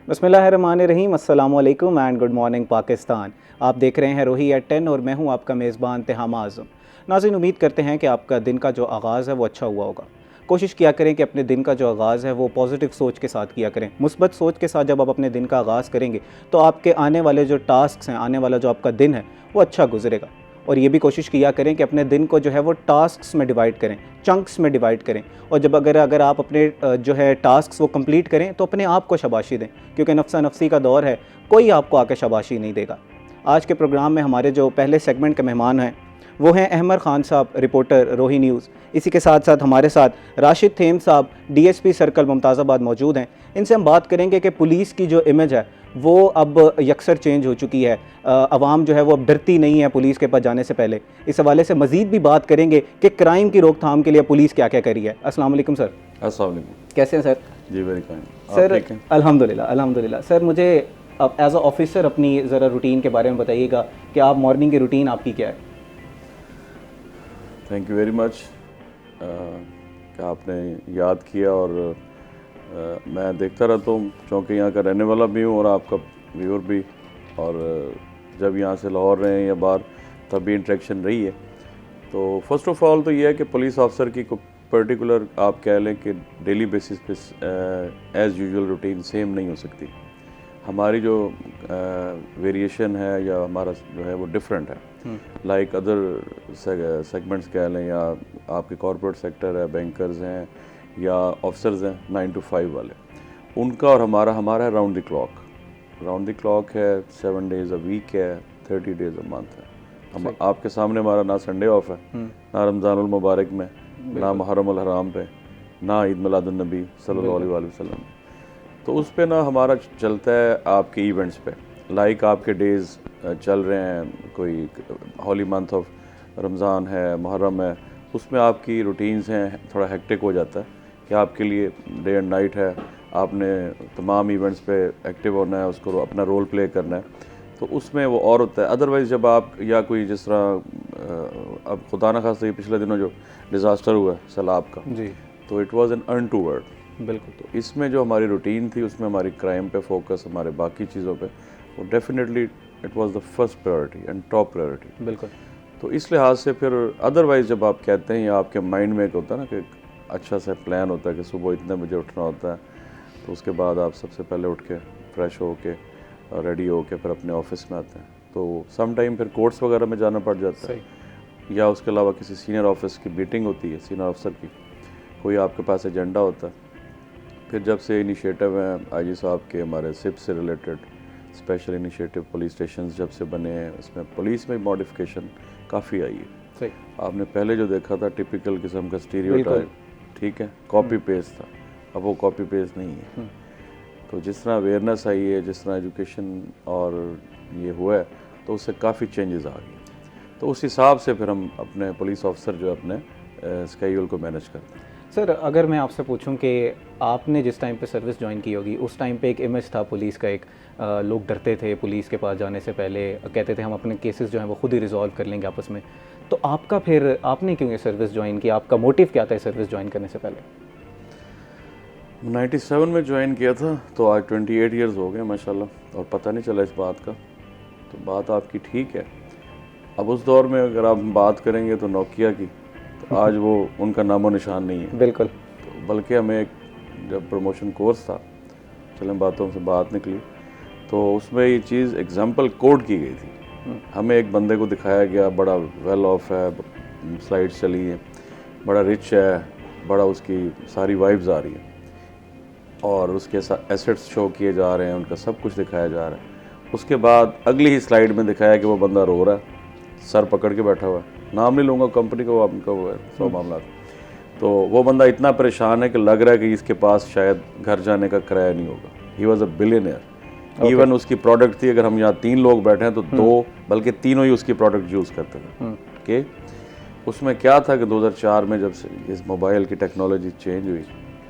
बिस्मिल्लाहिर्रहमानिर्रहीम, अस्सलामु अलैकुम एंड गुड मॉर्निंग पाकिस्तान। आप देख रहे हैं रोही एट 10 और मैं हूं आपका मेज़बान तिहामा आज़म। नाज़रीन, उम्मीद करते हैं कि आपका दिन का जो आगाज़ है वो अच्छा हुआ होगा। कोशिश किया करें कि अपने दिन का जो आगाज़ है वो पॉजिटिव सोच के साथ किया करें। मुस्बत सोच के साथ जब आप अपने दिन का आगाज़ करेंगे तो आपके आने वाले जो टास्क हैं, आने वाला जो आपका दिन है वो अच्छा गुजरेगा। और ये भी कोशिश किया करें कि अपने दिन को जो है वो टास्क्स में डिवाइड करें, चंक्स में डिवाइड करें। और जब अगर आप अपने जो है टास्क्स वो कंप्लीट करें तो अपने आप को शाबाशी दें, क्योंकि नफ्सा नफ्सी का दौर है, कोई आपको आके शाबाशी नहीं देगा। आज के प्रोग्राम में हमारे जो पहले सेगमेंट के मेहमान हैं वो हैं अहमद ख़ान साहब, रिपोर्टर रोही न्यूज़। इसी के साथ साथ हमारे साथ राशिद थेम साहब, डीएसपी सर्कल मुमताज़ाबाद मौजूद हैं। इनसे हम बात करेंगे कि पुलिस की जो इमेज है वो अब यकसर चेंज हो चुकी है। आवाम जो है वो अब डरती नहीं है पुलिस के पास जाने से पहले। इस हवाले से मज़ीद भी बात करेंगे कि क्राइम की रोकथाम के लिए पुलिस क्या क्या करी है। अस्सलाम वालेकुम सर। अस्सलाम वालेकुम। कैसे हैं सर? जी वेरी फाइन। सर अल्हम्दुलिल्लाह अल्हम्दुलिल्लाह। सर मुझे अब एज अ ऑफिसर अपनी ज़रा रूटीन के बारे में बताइएगा कि आप मॉर्निंग की रूटीन आपकी क्या है? थैंक यू वेरी मच कि आपने याद किया। और मैं देखता रहता हूँ क्योंकि यहाँ का रहने वाला भी हूँ और आपका व्यूअर भी। और जब यहाँ से लाहौर रहे हैं या बाहर तब भी इंटरेक्शन रही है। तो फर्स्ट ऑफ ऑल तो ये है कि पुलिस ऑफिसर की पर्टिकुलर आप कह लें कि डेली बेसिस पे एज़ यूजुअल रूटीन सेम नहीं हो सकती। हमारी जो वेरिएशन है या हमारा जो है वो डिफरेंट है। लाइक अदर सेगमेंट्स कह लें या आपके कॉर्पोरेट सेक्टर है, बैंकर्स हैं या ऑफिसर्स हैं 9 to 5 वाले, उनका और हमारा है राउंड द क्लॉक है। 7 days a week है, 30 days a month है। हम आपके सामने हमारा ना संडे ऑफ है, ना रमज़ानुल मुबारक में, ना मुहर्रम अल हराम पे, ना ईद मिलादुन नबी सल्लल्लाहु अलैहि वसल्लम। तो उस पे ना हमारा चलता है आपके इवेंट्स पे। लाइक आपके डेज़ चल रहे हैं, कोई हॉली मंथ ऑफ रमज़ान है, मुहर्रम है, उसमें आपकी रूटीन्स हैं, थोड़ा हेक्टिक हो जाता है कि आपके लिए डे एंड नाइट है, आपने तमाम इवेंट्स पे एक्टिव होना है, उसको अपना रोल प्ले करना है। तो उसमें वो और होता है। अदरवाइज़ जब आप या कोई जिस तरह अब खुदा न खास्ता ये पिछले दिनों जो डिज़ास्टर हुआ सैलाब का जी, तो इट वाज एन अनटूवर्ड। बिल्कुल। तो इसमें जो हमारी रूटीन थी उसमें हमारी क्राइम पे फोकस, हमारे बाकी चीज़ों पे, वो definitely it was the first priority and top priority. बिल्कुल। तो इस लिहाज से फिर अदरवाइज़ जब आप कहते हैं या आपके माइंड में एक होता है ना कि एक अच्छा सा प्लान होता है कि सुबह इतने बजे उठना होता है, तो उसके बाद आप सबसे पहले उठ के फ्रेश हो के रेडी हो के फिर अपने ऑफिस में आते हैं। तो सम टाइम फिर कोर्ट्स वगैरह में जाना पड़ जाता है, या उसके अलावा किसी सीनियर ऑफिस की मीटिंग होती है, सीनियर अफसर की, कोई आपके पास एजेंडा होता है। फिर जब से इनिशिएटिव हैं आईजी साहब के, हमारे सिप से related special initiative police station जब से बने हैं, उसमें पुलिस में मॉडिफिकेशन काफ़ी आई है। सही। आपने पहले जो देखा था टिपिकल किस्म का स्टीरियोटाइप, ठीक है, कॉपी पेस्ट था, अब वो कॉपी पेस्ट नहीं है। तो जिस तरह अवेयरनेस आई है, जिस तरह एजुकेशन और ये हुआ है, तो उससे काफ़ी चेंजेस आ गए। तो उस हिसाब से फिर हम अपने पुलिस ऑफिसर जो अपने स्केड्यूल को मैनेज करते हैं। सर, अगर मैं आपसे पूछूं कि आपने जिस टाइम पे सर्विस ज्वाइन की होगी उस टाइम पे एक इमेज था पुलिस का, एक लोग डरते थे पुलिस के पास जाने से पहले, कहते थे हम अपने केसेस जो हैं वो खुद ही रिजॉल्व कर लेंगे आपस में। तो आपका फिर आपने क्यों ये सर्विस ज्वाइन की? आपका मोटिव क्या था सर्विस ज्वाइन करने से पहले? 97 में ज्वाइन किया था, तो आज 28 ईयर्स हो गए माशाल्लाह, और पता नहीं चला इस बात का। तो बात आपकी ठीक है। अब उस दौर में अगर आप बात करेंगे तो नोकिया की, तो आज वो उनका नामो निशान नहीं है। बिल्कुल। तो बल्कि हमें एक जब प्रमोशन कोर्स था, चलें बातों से बात निकली, तो उसमें ये चीज़ एग्जाम्पल कोड की गई थी। हमें एक बंदे को दिखाया गया, बड़ा वेल ऑफ है, स्लाइड्स चली हैं, बड़ा रिच है, बड़ा उसकी सारी वाइब्स आ रही हैं और उसके एसेट्स शो किए जा रहे हैं, उनका सब कुछ दिखाया जा रहा है। उसके बाद अगली ही स्लाइड में दिखाया कि वो बंदा रो रहा है, सर पकड़ के बैठा हुआ है, नाम नहीं लूँगा कंपनी को, आपका वो है 100 मामला। तो वो बंदा इतना परेशान है कि लग रहा है कि इसके पास शायद घर जाने का किराया नहीं होगा। He was a billionaire. Even उसकी प्रोडक्ट थी, अगर हम यहाँ 3 लोग बैठे हैं तो 2 बल्कि तीनों ही उसकी प्रोडक्ट यूज़ करते थे। कि उसमें क्या था कि 2004 में जब से इस मोबाइल की टेक्नोलॉजी चेंज हुई,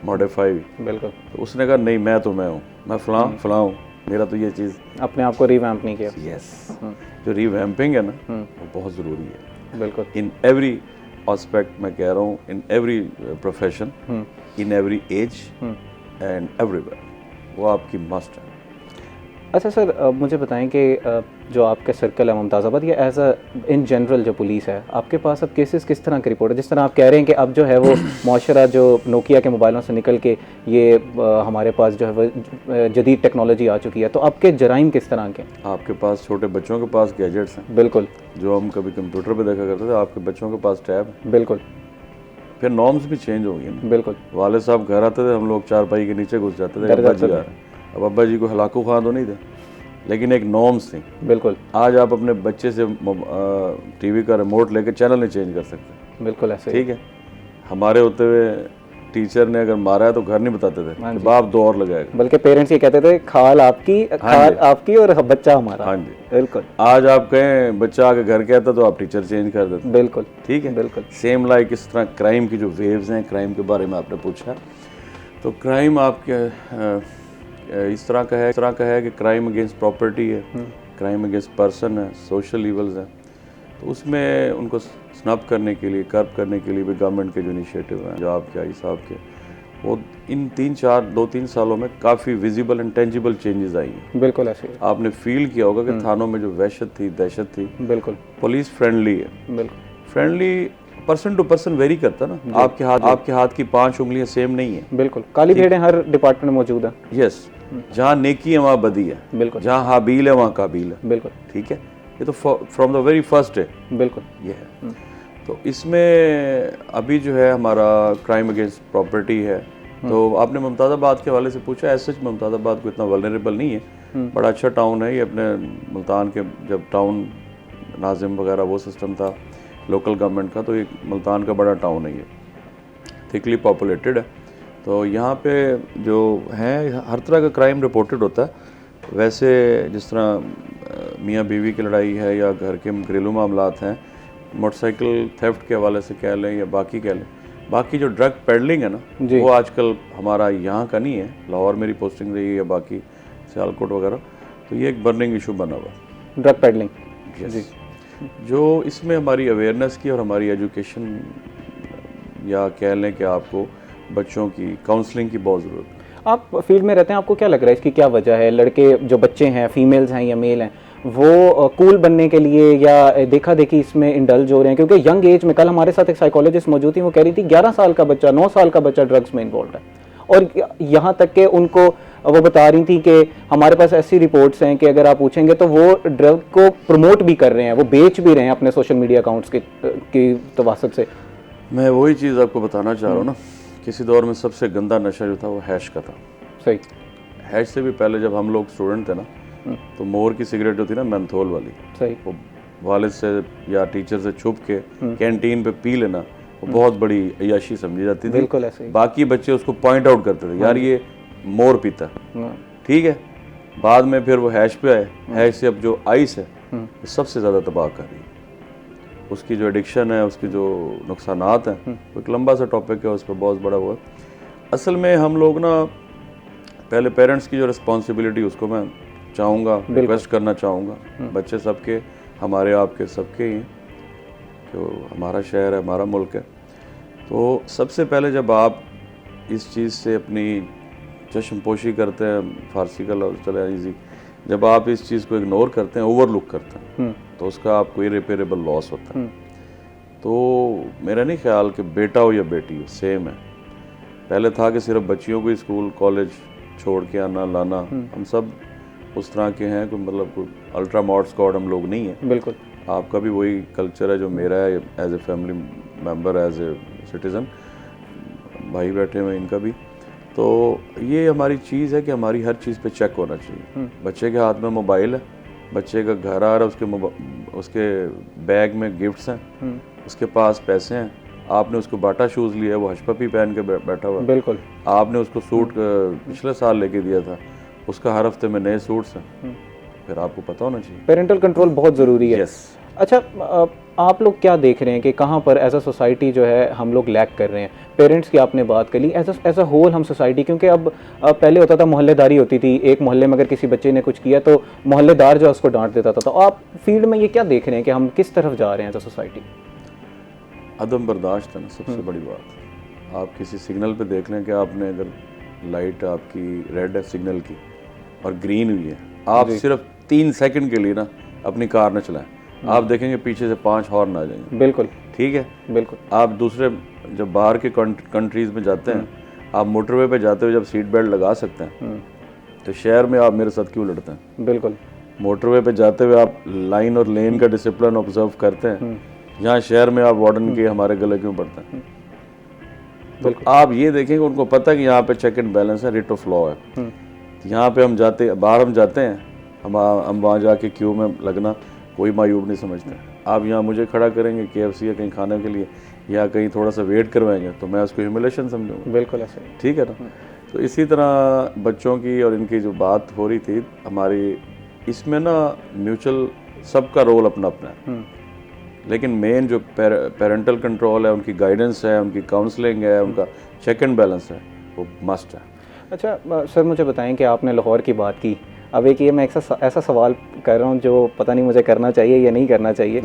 मॉडिफाई हुई, बिल्कुल। तो उसने कहा नहीं मैं हूँ, मैं फलां हूँ, मेरा तो ये चीज़, अपने आप को रिवैम्प नहीं किया। यस, जो रिवैम्पिंग है ना वो बहुत ज़रूरी है। बिल्कुल। इन एवरी एस्पेक्ट मैं कह रहा हूँ, in every profession, in every age and everywhere, वो आपकी मस्ट है। अच्छा सर, मुझे बताएं कि जो आपका सर्कल है मुमताज़ाबाद, या एज अ इन जनरल जो पुलिस है, आपके पास अब केसेस किस तरह के रिपोर्ट है? जिस तरह आप कह रहे हैं कि अब जो है वो मुआशरा जो नोकिया के मोबाइलों से निकल के ये हमारे पास जो है वो जदीद टेक्नोलॉजी आ चुकी है, तो आपके जराइम किस तरह के? आपके पास छोटे बच्चों के पास गैजेट्स हैं, बिल्कुल जो हम कभी कंप्यूटर पे देखा करते थे, आपके बच्चों के पास टैब है। बिल्कुल फिर नॉर्म्स भी चेंज हो गई ना। बिल्कुल वाले साहब घर आते थे, हम लोग चारपाई के नीचे घुस जाते थे, डर अब्बा जी जाते आ थे। रहे हैं। अब अब्बा जी को हलाकू खां तो नहीं थे, लेकिन एक नॉर्म्स थी। बिल्कुल आज आप अपने बच्चे से टीवी का रिमोट लेके चैनल नहीं चेंज कर सकते। बिल्कुल ऐसे ही। ठीक है, हमारे होते हुए टीचर ने अगर मारा है तो घर नहीं बताते थे हाँ कि जी। बाप दो और लगाएगा। बल्कि पेरेंट्स ये कहते थे खाल आपकी और बच्चा हमारा। हाँ जी। बिल्कुल आज आप कहें बच्चा आके घर कहता तो आप टीचर चेंज कर देते। बिल्कुल ठीक है, बिल्कुल सेम लाइक इस तरह क्राइम की जो वेव्स हैं, क्राइम के बारे में आपने पूछा, तो क्राइम आपके इस तरह का है कि क्राइम अगेंस्ट प्रॉपर्टी है, क्राइम अगेंस्ट पर्सन है, सोशल इवल्स हैं। तो उसमें उनको स्नब करने के लिए, कर्ब करने के लिए भी गवर्नमेंट के जो इनिशिएटिव हैं, जो आपके आई साहब के, वो इन 2-3 सालों में काफ़ी विजिबल एंड टेंजिबल चेंजेस आई हैं। बिल्कुल ऐसे ही। आपने फील किया होगा कि थानों में जो वहशत थी, दहशत थी, बिल्कुल पुलिस फ्रेंडली है। बिल्कुल friendly person to person vary करता ना। आपके हाथ की 5 उंगलियां सेम नहीं है। बिल्कुल काली भेड़ें हर डिपार्टमेंट में मौजूद है। यस, जहाँ नेकी है वहाँ बदी है, बिल्कुल जहाँ हाबील है वहाँ काबिल है। बिल्कुल ठीक है, ये तो from the very first day बिल्कुल ये है। तो इसमें अभी जो है हमारा क्राइम अगेंस्ट प्रॉपर्टी है, तो आपने मुमताज़ाबाद के हवाले से पूछा। ऐसे सच मुमताज़ाबाद को इतना वल्नरेबल नहीं है, बड़ा अच्छा टाउन है ये। अपने मुल्तान के जब टाउन नाजिम वगैरह वो सिस्टम था लोकल गवर्नमेंट का, तो ये मुल्तान का बड़ा टाउन है, ये थिकली पॉपुलेटेड है। तो यहाँ पे जो है हर तरह का क्राइम रिपोर्टेड होता है। वैसे जिस तरह मियाँ बीवी की लड़ाई है या घर के घरेलू मामलात हैं, मोटरसाइकिल थेफ्ट के हवाले से कह लें या बाकी कह लें, बाकी जो ड्रग पेडलिंग है ना, वो आजकल हमारा यहाँ का नहीं है। लाहौर मेरी पोस्टिंग रही है या बाकी सियालकोट वगैरह, तो ये एक बर्निंग इशू बना हुआ है ड्रग पेडलिंग। जी, जो इसमें हमारी अवेयरनेस की और हमारी एजुकेशन या कह लें कि आपको बच्चों की काउंसलिंग की बहुत ज़रूरत है। आप फील्ड में रहते हैं, आपको क्या लग रहा है इसकी क्या वजह है? लड़के जो बच्चे हैं, फीमेल्स हैं या मेल हैं, वो कूल बनने के लिए या देखा देखी इसमें इंडल्ज हो रहे हैं? क्योंकि यंग एज में, कल हमारे साथ एक साइकोलॉजिस्ट मौजूद थी, वो कह रही थी 11 साल का बच्चा, 9 साल का बच्चा ड्रग्स में इन्वॉल्व है। और यहाँ तक कि उनको वो बता रही थी कि हमारे पास ऐसी रिपोर्ट्स हैं कि अगर आप पूछेंगे तो वो ड्रग को प्रमोट भी कर रहे हैं, वो बेच भी रहे हैं अपने सोशल मीडिया अकाउंट्स की तवासत से। मैं वही चीज़ आपको बताना चाह रहा हूँ ना, किसी दौर में सबसे गंदा नशा जो था वो हैश का था। सही। हैश से भी पहले जब हम लोग स्टूडेंट थे ना, तो मोर की सिगरेट जो थी ना, मेंथोल वाली, सही। वो वालिद से या टीचर से छुप के कैंटीन पे पी लेना, वो बहुत बड़ी अय्याशी समझी जाती थी। बिल्कुल ऐसे ही। बाकी बच्चे उसको पॉइंट आउट करते थे, यार ये मोर पीता है। ठीक है, बाद में फिर वो हैश पे आए। हैश से अब जो आइस है वो सबसे ज़्यादा तबाह कर रही है। उसकी जो एडिक्शन है, उसके जो नुकसानात हैं, वो एक लंबा सा टॉपिक है, उस पर बहुत बड़ा हुआ। असल में हम लोग ना, पहले पेरेंट्स की जो रिस्पॉन्सिबिलिटी, उसको मैं चाहूँगा, रिक्वेस्ट करना चाहूँगा, बच्चे सबके, हमारे आपके सबके ही हैं, जो हमारा शहर है, हमारा मुल्क है। तो सबसे पहले जब आप इस चीज़ से अपनी चश्मपोशी करते हैं, फारसी का लफ्ज़ चला ईजी, जब आप इस चीज़ को इग्नोर करते हैं, ओवरलुक करते हैं, तो उसका आपको इरिपेरेबल लॉस होता है। तो मेरा नहीं ख्याल कि बेटा हो या बेटी हो, सेम है। पहले था कि सिर्फ बच्चियों को स्कूल कॉलेज छोड़ के आना लाना, हम सब उस तरह के हैं, कोई मतलब कोई अल्ट्रा मॉड स्क्वाड हम लोग नहीं हैं। बिल्कुल। आपका भी वही कल्चर है जो मेरा है, as a family member, as a citizen, भाई बैठे हुए इनका भी। तो ये हमारी चीज़ है कि हमारी हर चीज़ पे चेक होना चाहिए। बच्चे के हाथ में मोबाइल है, बच्चे का घर आ रहा है, उसके बैग में गिफ्ट्स हैं, उसके पास पैसे हैं, आपने उसको बाटा शूज़ लिया है, वो हशपपी पहन के बैठा हुआ है। बिल्कुल। आपने उसको सूट पिछले साल लेके दिया था, उसका हर हफ्ते में नए सूट्स हैं, फिर आपको पता होना चाहिए। पेरेंटल कंट्रोल बहुत ज़रूरी है। यस। अच्छा, आप लोग क्या देख रहे हैं कि कहाँ पर एज अ सोसाइटी जो है हम लोग लैक कर रहे हैं? पेरेंट्स की आपने बात कर ली, एज अ होल हम सोसाइटी, क्योंकि अब पहले होता था मोहल्लेदारी होती थी, एक मोहल्ले में अगर किसी बच्चे ने कुछ किया तो मोहल्लेदार जो है उसको डांट देता था। तो आप फील्ड में ये क्या देख रहे हैं कि हम किस तरफ जा रहे हैं एज अ सोसाइटी? अदम बर्दाश्त है ना सबसे बड़ी बात। आप किसी सिग्नल पे देख लें कि आपने अगर लाइट आपकी रेड है सिग्नल की और ग्रीन हुई है, आप सिर्फ 3 सेकंड के लिए ना अपनी कार न चलाएं, आप देखेंगे पीछे से 5 हॉर्न आ जाएंगे। बिल्कुल ठीक है, बिल्कुल। आप दूसरे जब बाहर के कंट्रीज में जाते हैं, आप मोटरवे पे जाते हुए जब सीट बेल्ट लगा सकते हैं, तो शहर में आप मेरे साथ क्यों लड़ते हैं? बिल्कुल। मोटरवे पे जाते हुए आप लाइन और लेन का डिसिप्लिन ऑब्जर्व करते हैं, यहाँ शहर में आप वार्डन के हमारे गले क्यों पड़ते हैं? तो आप ये देखेंगे उनको पता है कि यहाँ पे चेक एंड बैलेंस है, रिट ऑफ लॉ है। यहाँ पे हम जाते बाहर हम जाते हैं, हम वहाँ जाके क्यू में लगना कोई मायूब नहीं समझते। आप यहाँ मुझे खड़ा करेंगे KFC या कहीं खाने के लिए, या कहीं थोड़ा सा वेट करवाएंगे, तो मैं उसको ह्यूमिलेशन समझूंगा। बिल्कुल ऐसे। ठीक है ना? तो इसी तरह बच्चों की और इनकी जो बात हो रही थी हमारी, इसमें ना म्यूचुअल सबका रोल अपना अपना है, लेकिन मेन जो पेरेंटल कंट्रोल है, उनकी गाइडेंस है, उनकी काउंसलिंग है, उनका चेक एंड बैलेंस है, वो मस्ट है। अच्छा सर, मुझे बताएं कि आपने लाहौर की बात की। अब एक ये मैं ऐसा सवाल कर रहा हूँ जो पता नहीं मुझे करना चाहिए या नहीं करना चाहिए।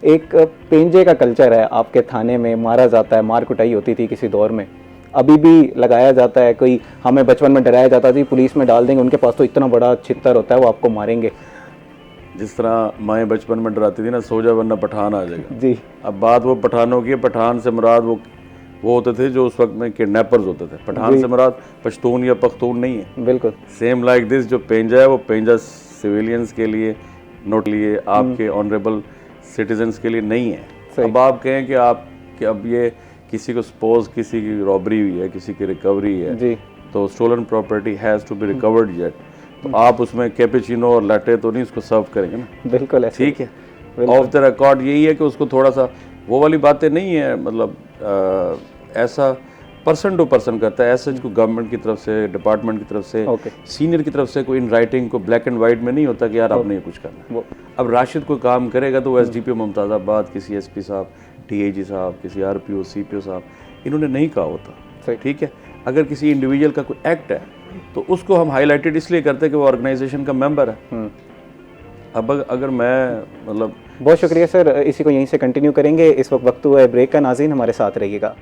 एक पेंजे का कल्चर है आपके थाने में, मारा जाता है, मार कुटाई होती थी किसी दौर में, अभी भी लगाया जाता है। कोई हमें बचपन में डराया जाता था पुलिस में डाल देंगे, उनके पास तो इतना बड़ा छितर होता है वो आपको मारेंगे। जिस तरह माएँ बचपन में डराती थी ना, सो जा वरना पठान आ जाएगा जी। अब बात वो पठानों की है। पठान से मुराद वो होते थे जो उस वक्त में किडनैपर्स होते थे। पठान से मुराद पश्तून या पख्तून नहीं है। बिल्कुल। सेम लाइक दिस, जो पेंजा है वो पेंजा सिविलियंस के लिए, नोट लिए आपके ऑनरेबल सिटीजन्स के लिए नहीं है। अब आप कहें कि अब ये किसी को सपोज किसी की रॉबरी हुई है, किसी की रिकवरी है जी, तो stolen property has to be recovered yet, तो आप उसमें कैपेचिनो और लाटे तो नहीं उसको सर्व करेंगे ना। बिल्कुल ठीक है। ऑफ द रिकॉर्ड यही है कि उसको थोड़ा सा वो वाली बातें नहीं है, मतलब ऐसा पर्सन टू पर्सन करता है, ऐसा को गवर्नमेंट की तरफ से, डिपार्टमेंट की तरफ से, सीनियर की तरफ से कोई इन राइटिंग को ब्लैक एंड वाइट में नहीं होता कि यार आपने ये कुछ करना। अब राशिद कोई काम करेगा तो वो SDPO मुमताज़ाबाद, किसी SP साहब, DIG साहब, किसी RPO CPO साहब, इन्होंने नहीं कहा होता। ठीक है, अगर किसी इंडिविजुअल का कोई एक्ट है तो उसको हम हाईलाइटेड इसलिए करते हैं कि वो ऑर्गेनाइजेशन का मेंबर है। अब अगर मैं मतलब बहुत शुक्रिया सर, इसी को यहीं से कंटिन्यू करेंगे। इस वक्त हुआ है ब्रेक का, नाज़रीन हमारे साथ रहिएगा।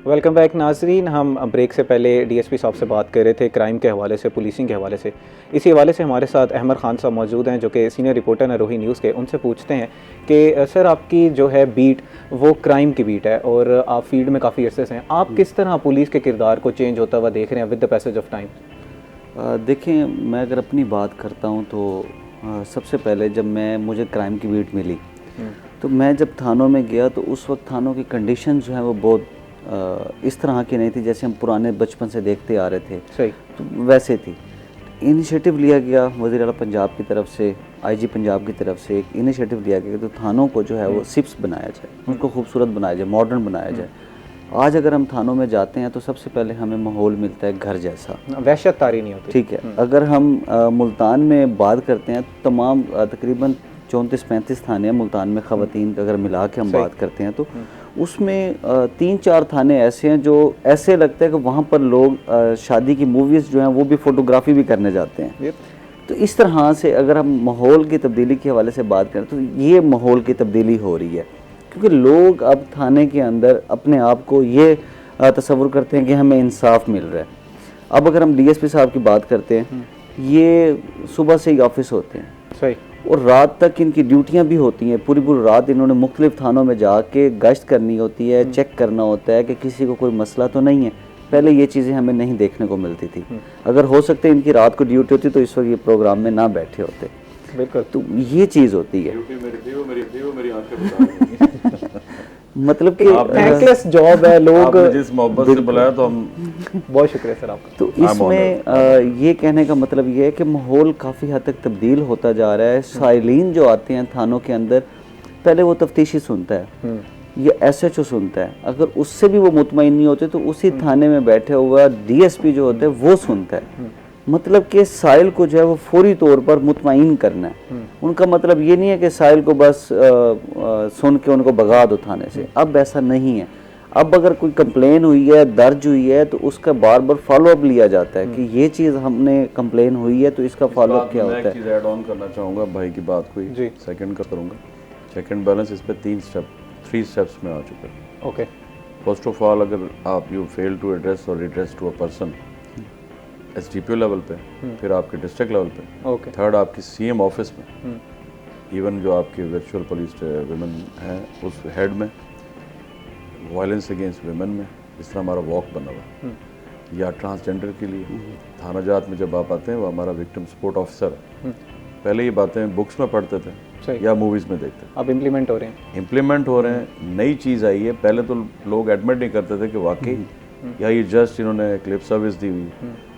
वेलकम बैक नाजरीन। हम ब्रेक से पहले DSP साहब से बात कर रहे थे क्राइम के हवाले से, पुलिसिंग के हवाले से। इसी हवाले से हमारे साथ अहमद खान साहब मौजूद हैं जो कि सीनियर रिपोर्टर हैं रोही न्यूज़ के। उनसे पूछते हैं कि सर आपकी जो है बीट वो क्राइम की बीट है और आप फील्ड में काफ़ी अरसे से हैं, आप किस तरह पुलिस के किरदार को चेंज होता हुआ देख रहे हैं with the passage of time? देखें, मैं अगर अपनी बात करता हूँ तो सबसे पहले जब मुझे क्राइम की बीट मिली तो मैं जब थानों में गया तो उस वक्त थानों की कंडीशन जो है वो बहुत इस तरह की नहीं थी जैसे हम पुराने बचपन से देखते आ रहे थे। सही। तो वैसे थी। इनिशिएटिव लिया गया वज़ीर आला पंजाब की तरफ से, IG पंजाब की तरफ से एक इनिशिएटिव लिया गया तो थानों को जो है वो सिप्स बनाया जाए, उनको खूबसूरत बनाया जाए, मॉडर्न बनाया जाए। आज अगर हम थानों में जाते हैं तो सबसे पहले हमें माहौल मिलता है घर जैसा, वहशत तारी नहीं होती। ठीक है। अगर हम मुल्तान में बात करते हैं तो तमाम तकरीबन 34-35 थाने हैं मुल्तान में, ख़वातीन अगर मिला के हम बात करते हैं तो उसमें 3-4 थाने ऐसे हैं जो ऐसे लगता है कि वहाँ पर लोग शादी की मूवीज़ जो हैं वो भी फ़ोटोग्राफी भी करने जाते हैं। तो इस तरह से अगर हम माहौल की तब्दीली के हवाले से बात करें तो ये माहौल की तब्दीली हो रही है, क्योंकि लोग अब थाने के अंदर अपने आप को ये तसव्वुर करते हैं कि हमें इंसाफ मिल रहा है। अब अगर हम DSP साहब की बात करते हैं, ये सुबह से ही ऑफिस होते हैं। सही। और रात तक इनकी ड्यूटियां भी होती हैं, पूरी पूरी रात इन्होंने मुख्तलिफ थानों में जाके गश्त करनी होती है, चेक करना होता है कि किसी को कोई मसला तो नहीं है। पहले ये चीज़ें हमें नहीं देखने को मिलती थी। अगर हो सकते इनकी रात को ड्यूटी होती तो इस वक्त ये प्रोग्राम में ना बैठे होते। बिल्कुल। तो ये चीज़ होती है। मतलब कि थैंकलेस जॉब है। लोग जिस मोहब्बत से बुलाया तो हम बहुत शुक्रिया सर आपका। तो इसमें ये कहने का मतलब ये है कि माहौल काफ़ी हद तक तब्दील होता जा रहा है। साइलिन जो आते हैं थानों के अंदर, पहले वो तफ्तीशी सुनता है, ये SHO सुनता है, अगर उससे भी वो मुतमईन नहीं होते तो उसी थाने में बैठे हुआ DSP जो होता है वो सुनता है। मतलब कि साइल को जो है वो फौरी तौर पर मुतमईन करना है। उनका मतलब ये नहीं है कि साइल को बस सुन के उनको भगा दो थाने से, अब ऐसा नहीं है। अब अगर कोई कंप्लेन हुई है, दर्ज हुई है, तो उसका बार बार फॉलो अप लिया जाता है कि ये चीज़ हमने कंप्लेन हुई है तो इसका फॉलो अप क्या होता है। मैं एक चीज़ ऐड ऑन करना चाहूँगा भाई की बात को ही सेकंड का करूँगा। चेक एंड बैलेंस इस पर 3 स्टेप्स में आ चुका है। ओके। फर्स्ट ऑफ ऑल अगर आप यू फेल टू एड्रेस और redress to a person SDPO level पे, फिर आपके डिस्ट्रिक्ट लेवल पे, ओके थर्ड आपकी CM ऑफिस में, इवन जो आपके वर्चुअल पुलिस वुमेन हैं उस हेड में, वायलेंस अगेंस्ट वुमेन में, इस तरह हमारा वॉक बना हुआ, या ट्रांसजेंडर के लिए थाना जात में जब आप आते हैं वो हमारा विक्टिम सपोर्ट ऑफिसर है। पहले ये बातें बुक्स में पढ़ते थे सही। या मूवीज़ में देखते थे, अब इम्प्लीमेंट हो रहे हैं। इम्प्लीमेंट हो रहे हैं, नई चीज़ आई है। पहले तो लोग एडमिट नहीं करते थे कि वाकई या ये जस्ट इन्होंने क्लिप सर्विस दी हुई,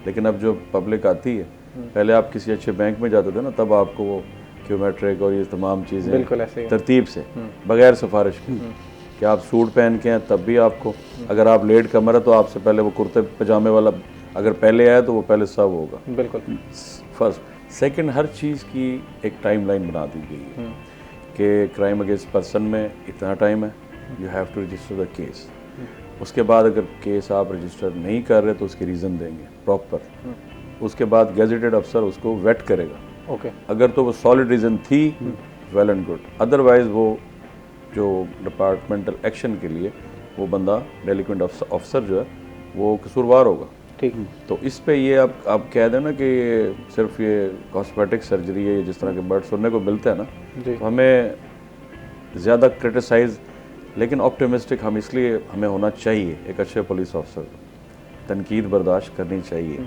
लेकिन अब जो पब्लिक आती है, पहले आप किसी अच्छे बैंक में जाते थे ना, तब आपको वो क्यूमेट्रिक और ये तमाम चीज़ें बिल्कुल ऐसे ही है। तरतीब से बगैर सिफारिश के कि आप सूट पहन के हैं तब भी आपको, अगर आप लेट कमर है तो आपसे पहले वो कुर्ते पजामे वाला अगर पहले आया तो वो पहले सब होगा। बिल्कुल। फर्स्ट सेकंड, हर चीज़ की एक टाइमलाइन बना दी गई है कि क्राइम अगेंस्ट पर्सन में इतना टाइम है, you have to register the case. उसके बाद अगर केस आप रजिस्टर नहीं कर रहे तो उसकी रीज़न देंगे प्रॉपर। उसके बाद गेजेटेड अफसर उसको वेट करेगा। ओके। अगर तो वो सॉलिड रीज़न थी, वेल एंड गुड, अदरवाइज वो जो डिपार्टमेंटल एक्शन के लिए वो बंदा डेलिक्वेंट ऑफिसर जो है वो कसूरवार होगा। ठीक। तो इस पे ये आप कह दें ना कि सिर्फ ये कॉस्मेटिक सर्जरी है, जिस तरह के वर्ड सुनने को मिलते हैं ना, तो हमें ज़्यादा क्रिटिसाइज, लेकिन ऑप्टिमिस्टिक हम इसलिए हमें होना चाहिए। एक अच्छे पुलिस ऑफिसर तनकीद बर्दाश्त करनी चाहिए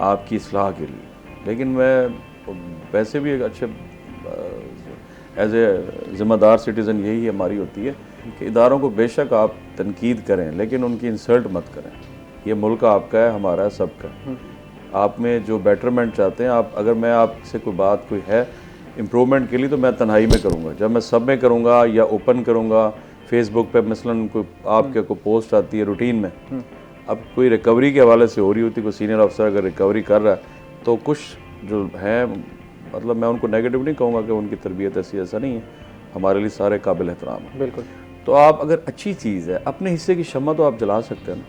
आपकी इस्लाह के लिए, लेकिन मैं वैसे भी एक अच्छे एज ए ज़िम्मेदार सिटीज़न यही हमारी होती है कि इदारों को बेशक आप तनकीद करें, लेकिन उनकी इंसल्ट मत करें। ये मुल्क आपका है, हमारा है, सबका है। आप में जो बेटरमेंट चाहते हैं, आप अगर मैं आपसे कोई बात कोई है इम्प्रूवमेंट के लिए, तो मैं तन्हाई में करूँगा। जब मैं सब में करूँगा या ओपन करूँगा, फेसबुक पे मसलन कोई आपके को पोस्ट आती है रूटीन में, अब कोई रिकवरी के हवाले से हो रही होती, कोई सीनियर अफसर अगर रिकवरी कर रहा है, तो कुछ जो है, मतलब मैं उनको नेगेटिव नहीं कहूँगा कि उनकी तरबियत ऐसा नहीं है, हमारे लिए सारे काबिल एहतराम है। बिल्कुल। तो आप अगर अच्छी चीज़ है, अपने हिस्से की शम्मा तो आप जला सकते हैं ना।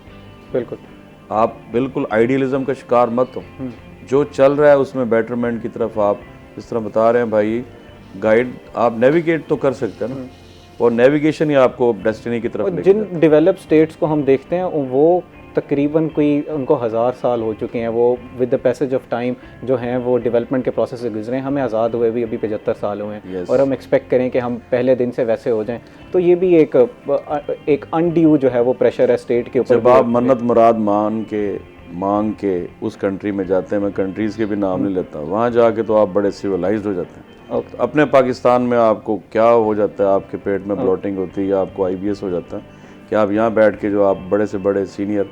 बिल्कुल। आप बिल्कुल आइडियलिज्म का शिकार मत हो। जो चल रहा है उसमें बेटरमेंट की तरफ आप इस तरह बता रहे हैं भाई, गाइड आप नेविगेट तो कर सकते हैं ना, और नेविगेशन ही आपको डेस्टिनी की तरफ लेके जिन डेवलप स्टेट्स को हम देखते हैं वो तकरीबन कोई उनको 1000 साल हो चुके हैं, वो with the passage of time जो हैं वो डेवलपमेंट के प्रोसेस से गुजरे हैं। हमें आज़ाद हुए भी अभी 75 साल हुए हैं। Yes. और हम एक्सपेक्ट करें कि हम पहले दिन से वैसे हो जाएं, तो ये भी एक अनड्यू जो है वो प्रेशर है स्टेट के ऊपर। जब आप मन्नत मुराद मांग के उस कंट्री में जाते हैं, मैं कंट्रीज़ के भी नाम नहीं लेता, वहाँ जाके तो आप बड़े सिविलाइज्ड हो जाते हैं। तो अपने पाकिस्तान में आपको क्या हो जाता है, आपके पेट में ब्लोटिंग होती है या आपको IBS हो जाता है कि आप यहाँ बैठ के जो आप बड़े से बड़े सीनियर,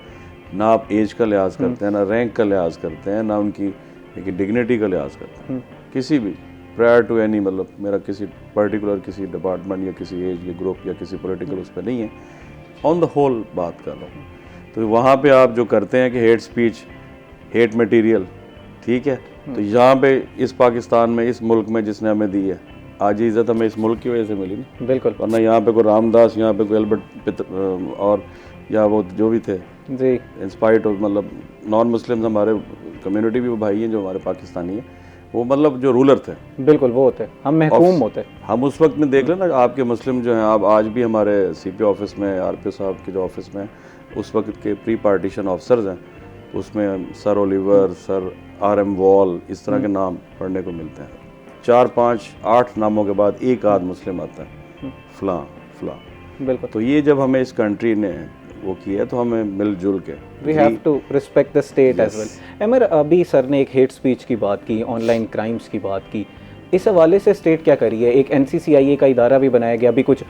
ना आप एज का लिहाज करते हैं, ना रैंक का लिहाज करते हैं, ना उनकी डिग्निटी का लिहाज करते हैं, किसी भी प्रायर टू एनी, मतलब मेरा किसी पर्टिकुलर किसी डिपार्टमेंट या किसी एज या ग्रुप या किसी पॉलिटिकल उस पर नहीं है, ऑन द होल बात कर रहा हूँ। तो वहाँ पे आप जो करते हैं कि हेट स्पीच, हेट मटेरियल, ठीक है, तो यहाँ पे इस पाकिस्तान में, इस मुल्क में जिसने हमें दी है, आज ये इज़्ज़त हमें इस मुल्क की वजह से मिली ना। बिल्कुल। वरना यहाँ पे कोई रामदास, यहाँ पे कोई एल्बर्ट और या वो जो भी थे जी, इंस्पाइट ऑफ, मतलब नॉन मुस्लिम हमारे कम्युनिटी भी वो भाई हैं जो हमारे पाकिस्तानी हैं, वो मतलब जो रूलर थे, बिल्कुल वो होते, हम महकूम होते। हम उस वक्त में देख लेना आपके मुस्लिम जो हैं, आप आज भी हमारे CP ऑफिस में, RPO साहब के जो ऑफिस में उस वक्त के प्री पार्टीशन ऑफिसर्स हैं, उसमें sir Oliver, sir RM wall, इस तरह के नाम पढ़ने को मिलते हैं। 4, 5, 8 नामों के बाद एक आध मुस्लिम आता है, फलां फलां। बिल्कुल। तो ये जब हमें इस कंट्री ने वो किया है, तो हमें मिलजुल के we have to respect the state as well. Amar, अभी सर ने एक हेट स्पीच की बात की, ऑनलाइन क्राइम्स की बात की, इस हवाले से स्टेट क्या करी है? एक NCCIA का इदारा भी बनाया गया, अभी कुछ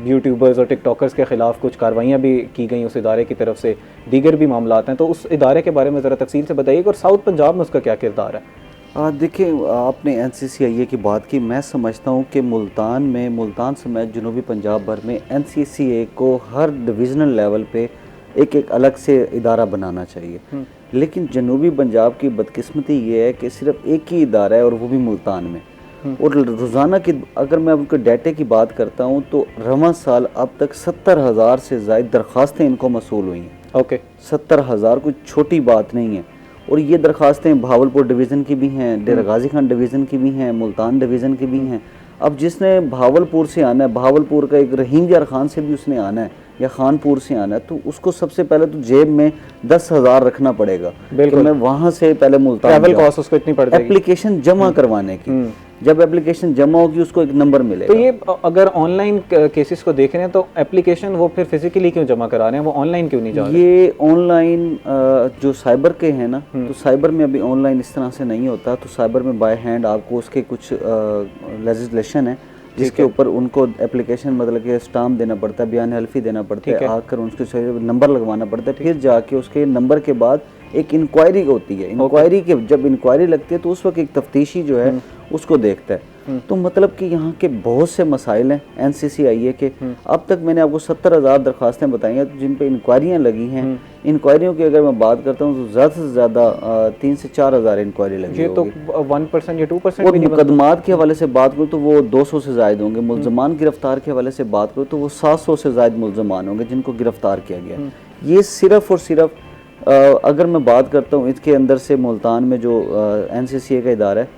यूट्यूबर्स और टिकटॉकर्स के ख़िलाफ़ कुछ कार्रवाइयाँ भी की गई उस इदारे की तरफ से, दीगर भी मामलात हैं, तो उस इदारे के बारे में ज़रा तफसील से बताइएगा, और साउथ पंजाब में उसका क्या किरदार है? देखिए, आपने NCCIA की बात की, मैं समझता हूँ कि मुल्तान समेत जनूबी पंजाब भर में NCCIA को हर डिविज़नल लेवल पे एक अलग से इदारा बनाना चाहिए। लेकिन जनूबी पंजाब की बदकिस्मती ये है कि सिर्फ एक ही इदारा है और वो भी मुल्तान में। और रोज़ाना की अगर मैं उनके डाटे की बात करता हूँ तो रवां साल अब तक 70,000 से ज़ायद दरख्वास्तें इनको मसूल हुई हैं। ओके। 70,000 कोई छोटी बात नहीं है। और ये दरख्वास्तें भावलपुर डिवीज़न की भी हैं, डेरा गाजी खान डिवीज़न की भी हैं, मुल्तान डिवीज़न की भी हैं। अब जिसने भावलपुर से आना है, भावलपुर का एक रहीम यार खान से भी उसने आना है या खानपुर से आना है, तो उसको सबसे पहले तो जेब में 10,000 रखना पड़ेगा कि मैं वहां से पहले मुल्तान ट्रैवल कॉस्ट उसको इतनी पड़ जाएगी एप्लीकेशन जमा करवाने की। जब एप्लीकेशन जमा होगी उसको एक नंबर मिलेगा। तो ये अगर ऑनलाइन केसेस को देख रहे हैं तो एप्लीकेशन वो फिर फिजिकली क्यों जमा करा रहे हैं, वो ऑनलाइन क्यों नहीं जा रहे? ये ऑनलाइन जो साइबर के हैं ना, तो साइबर में अभी ऑनलाइन इस तरह से नहीं होता, तो साइबर में बाय हैंड आपको उसके कुछ लेजिस्लेशन है जिसके ऊपर उनको एप्लीकेशन मतलब कि स्टाम्प देना पड़ता है, बयान हल्फी देना पड़ता है, आकर उनके नंबर लगवाना पड़ता है, फिर जाके उसके नंबर के बाद एक इंक्वायरी होती है। इंक्वायरी के जब इंक्वायरी लगती है तो उस वक्त एक तफ्तीशी जो है उसको देखता है। तो मतलब कि यहाँ के बहुत से मसाइल हैं NCCIA के। अब तक मैंने आपको 70,000 दरखास्तें बताई हैं जिन पे इंक्वायरियाँ लगी हैं। इंक्वायरियों की अगर मैं बात करता हूँ तो ज़्यादा से ज़्यादा 3 से 4,000 इंक्वायरी लगी ये तो होगी। 1% या 2% और भी नहीं मुकदमात के हवाले से बात करूँ तो वो 200 से ज़ायद होंगे। मुल्ज़मान गिरफ्तार के हवाले से बात करूँ तो वो 700 से ज़ायद मुल्ज़मान होंगे जिनको गिरफ्तार किया गया। ये सिर्फ और सिर्फ अगर मैं बात करता हूँ इसके अंदर से मुल्तान में जो NCCA का इदारा है,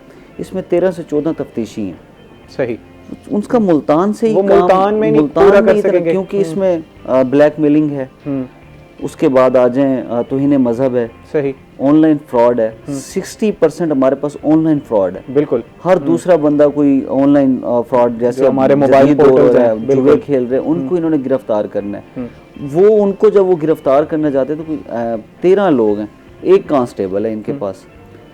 इसमें 13 से 14 तफ्तीशी हैं। सही, उनका मुल्तान से ही वो मुल्तान में नहीं पूरा कर सकेंगे क्योंकि इसमें ब्लैकमेलिंग है, उसके बाद आ जाएं तौहीन मजहब है, सही, ऑनलाइन फ्रॉड है। 60% हमारे पास ऑनलाइन फ्रॉड है। बिल्कुल, हर दूसरा बंदा कोई ऑनलाइन फ्रॉड जैसे हमारे मोबाइल पोर्टल्स हैं, जुए खेल रहे हैं, उनको इन्होंने गिरफ्तार करना है। वो उनको जब वो गिरफ्तार करना चाहते हैं तो कोई 13 लोग हैं, एक कांस्टेबल है इनके पास।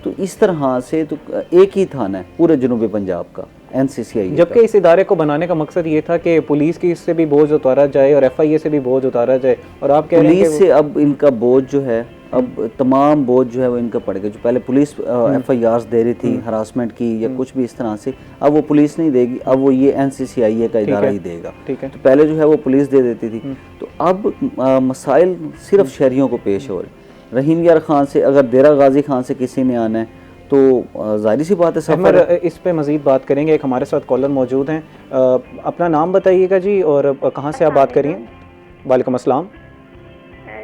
तो इस तरह से तो एक ही थाना है पूरे जनूबी पंजाब का NCCIA। जबकि इस इदारे को बनाने का मकसद ये था कि पुलिस की इससे भी बोझ उतारा जाए और FIA से भी बोझ उतारा जाए, और आप कह रहे हैं पुलिस से अब इनका बोझ जो है, अब तमाम बोझ जो है वो इनका पड़ गया। जो पहले पुलिस FIRs दे रही थी हरासमेंट की या कुछ भी इस तरह से, अब वो पुलिस नहीं देगी, अब वो ये NCCIA का इदारा ही देगा। ठीक है, तो पहले जो है वो पुलिस दे देती थी। तो अब मसाइल सिर्फ शहरियों को पेश हो रहे। रहीम यार खान से अगर देरा गाजी खान से किसी ने आना है तो जाहिर सी बात है सफर। इस पे मज़ीद बात करेंगे। एक हमारे साथ कॉलर मौजूद हैं, अपना नाम बताइएगा जी और कहाँ से आप बात करिए। वालेकुम अस्सलाम।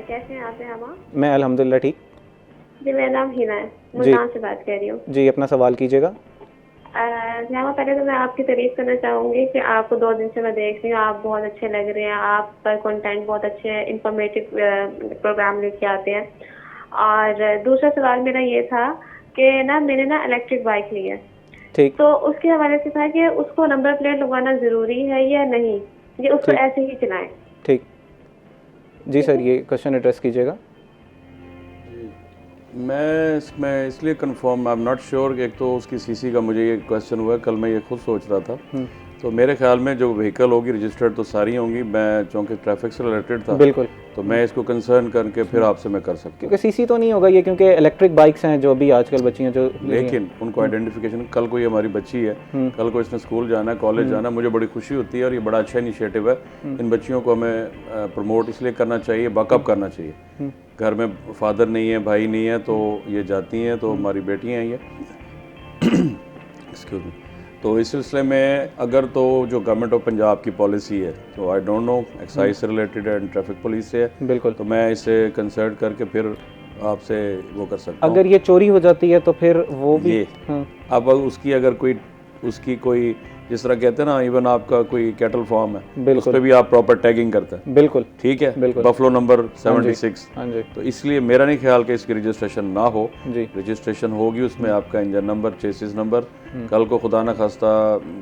कैसे हैं आप? हमा मैं अल्हम्दुलिल्लाह ठीक जी। मेरा नाम हिना है, मुल्तान से बात कर रही हूँ जी। अपना सवाल कीजिएगा। पहले तो मैं आपकी तारीफ करना चाहूँगी कि आपको 2 दिन से मैं देख रही हूँ, आप बहुत अच्छे लग रहे हैं, आपका कंटेंट बहुत अच्छे है, इंफॉर्मेटिव प्रोग्राम लेके आते हैं। और दूसरा सवाल मेरा ये था कि ना मैंने ना इलेक्ट्रिक बाइक ली है, ठीक, तो उसके हवाले से था कि उसको नंबर प्लेट लगवाना ज़रूरी है या नहीं, ये उसको ऐसे ही चलाएं? ठीक जी सर, ये क्वेश्चन एड्रेस कीजिएगा। मैं इसमें इसलिए confirm I am not sure कि एक तो उसकी CC का मुझे ये क्वेश्चन हुआ, कल मैं ये खुद सोच रहा था। तो मेरे ख्याल में जो व्हीकल होगी रजिस्टर्ड तो सारी होंगी। मैं चूँकि ट्रैफिक से रिलेटेड था, बिल्कुल, तो मैं इसको कंसर्न करके फिर आपसे मैं कर सकता हूँ। क्योंकि CC तो नहीं होगा ये, क्योंकि इलेक्ट्रिक बाइक्स हैं जो अभी आजकल बच्ची हैं जो, लेकिन उनको आइडेंटिफिकेशन, कल को ये हमारी बच्ची है, कल को इसने स्कूल जाना है, कॉलेज जाना है, मुझे बड़ी खुशी होती है और ये बड़ा अच्छा इनिशिएटिव है। इन बच्चियों को हमें प्रमोट इसलिए करना चाहिए, बैकअप करना चाहिए। घर में फादर नहीं है, भाई नहीं है, तो ये जाती हैं, तो हमारी बेटियाँ हैं ये। Excuse me. तो इस सिलसिले में अगर तो जो गवर्नमेंट ऑफ पंजाब की पॉलिसी है, तो आई डोंट नो, एक्साइज से रिलेटेड है, ट्रैफिक पुलिस से है, बिल्कुल, तो मैं इसे कंसल्ट करके फिर आपसे वो कर सकता हूँ। अगर ये चोरी हो जाती है तो फिर वो भी ये अब उसकी अगर कोई उसकी कोई जिस तरह कहते हैं ना, इवन आपका कोई कैटल फार्म है, उस पर भी आप प्रॉपर टैगिंग करते हैं, बिल्कुल, ठीक है, बिल्कुल, बफलो नंबर 76। हाँ जी, तो इसलिए मेरा नहीं ख्याल कि इसकी रजिस्ट्रेशन ना हो जी, रजिस्ट्रेशन होगी, उसमें आपका इंजन नंबर, चेसिस नंबर। कल को खुदा ना खास्ता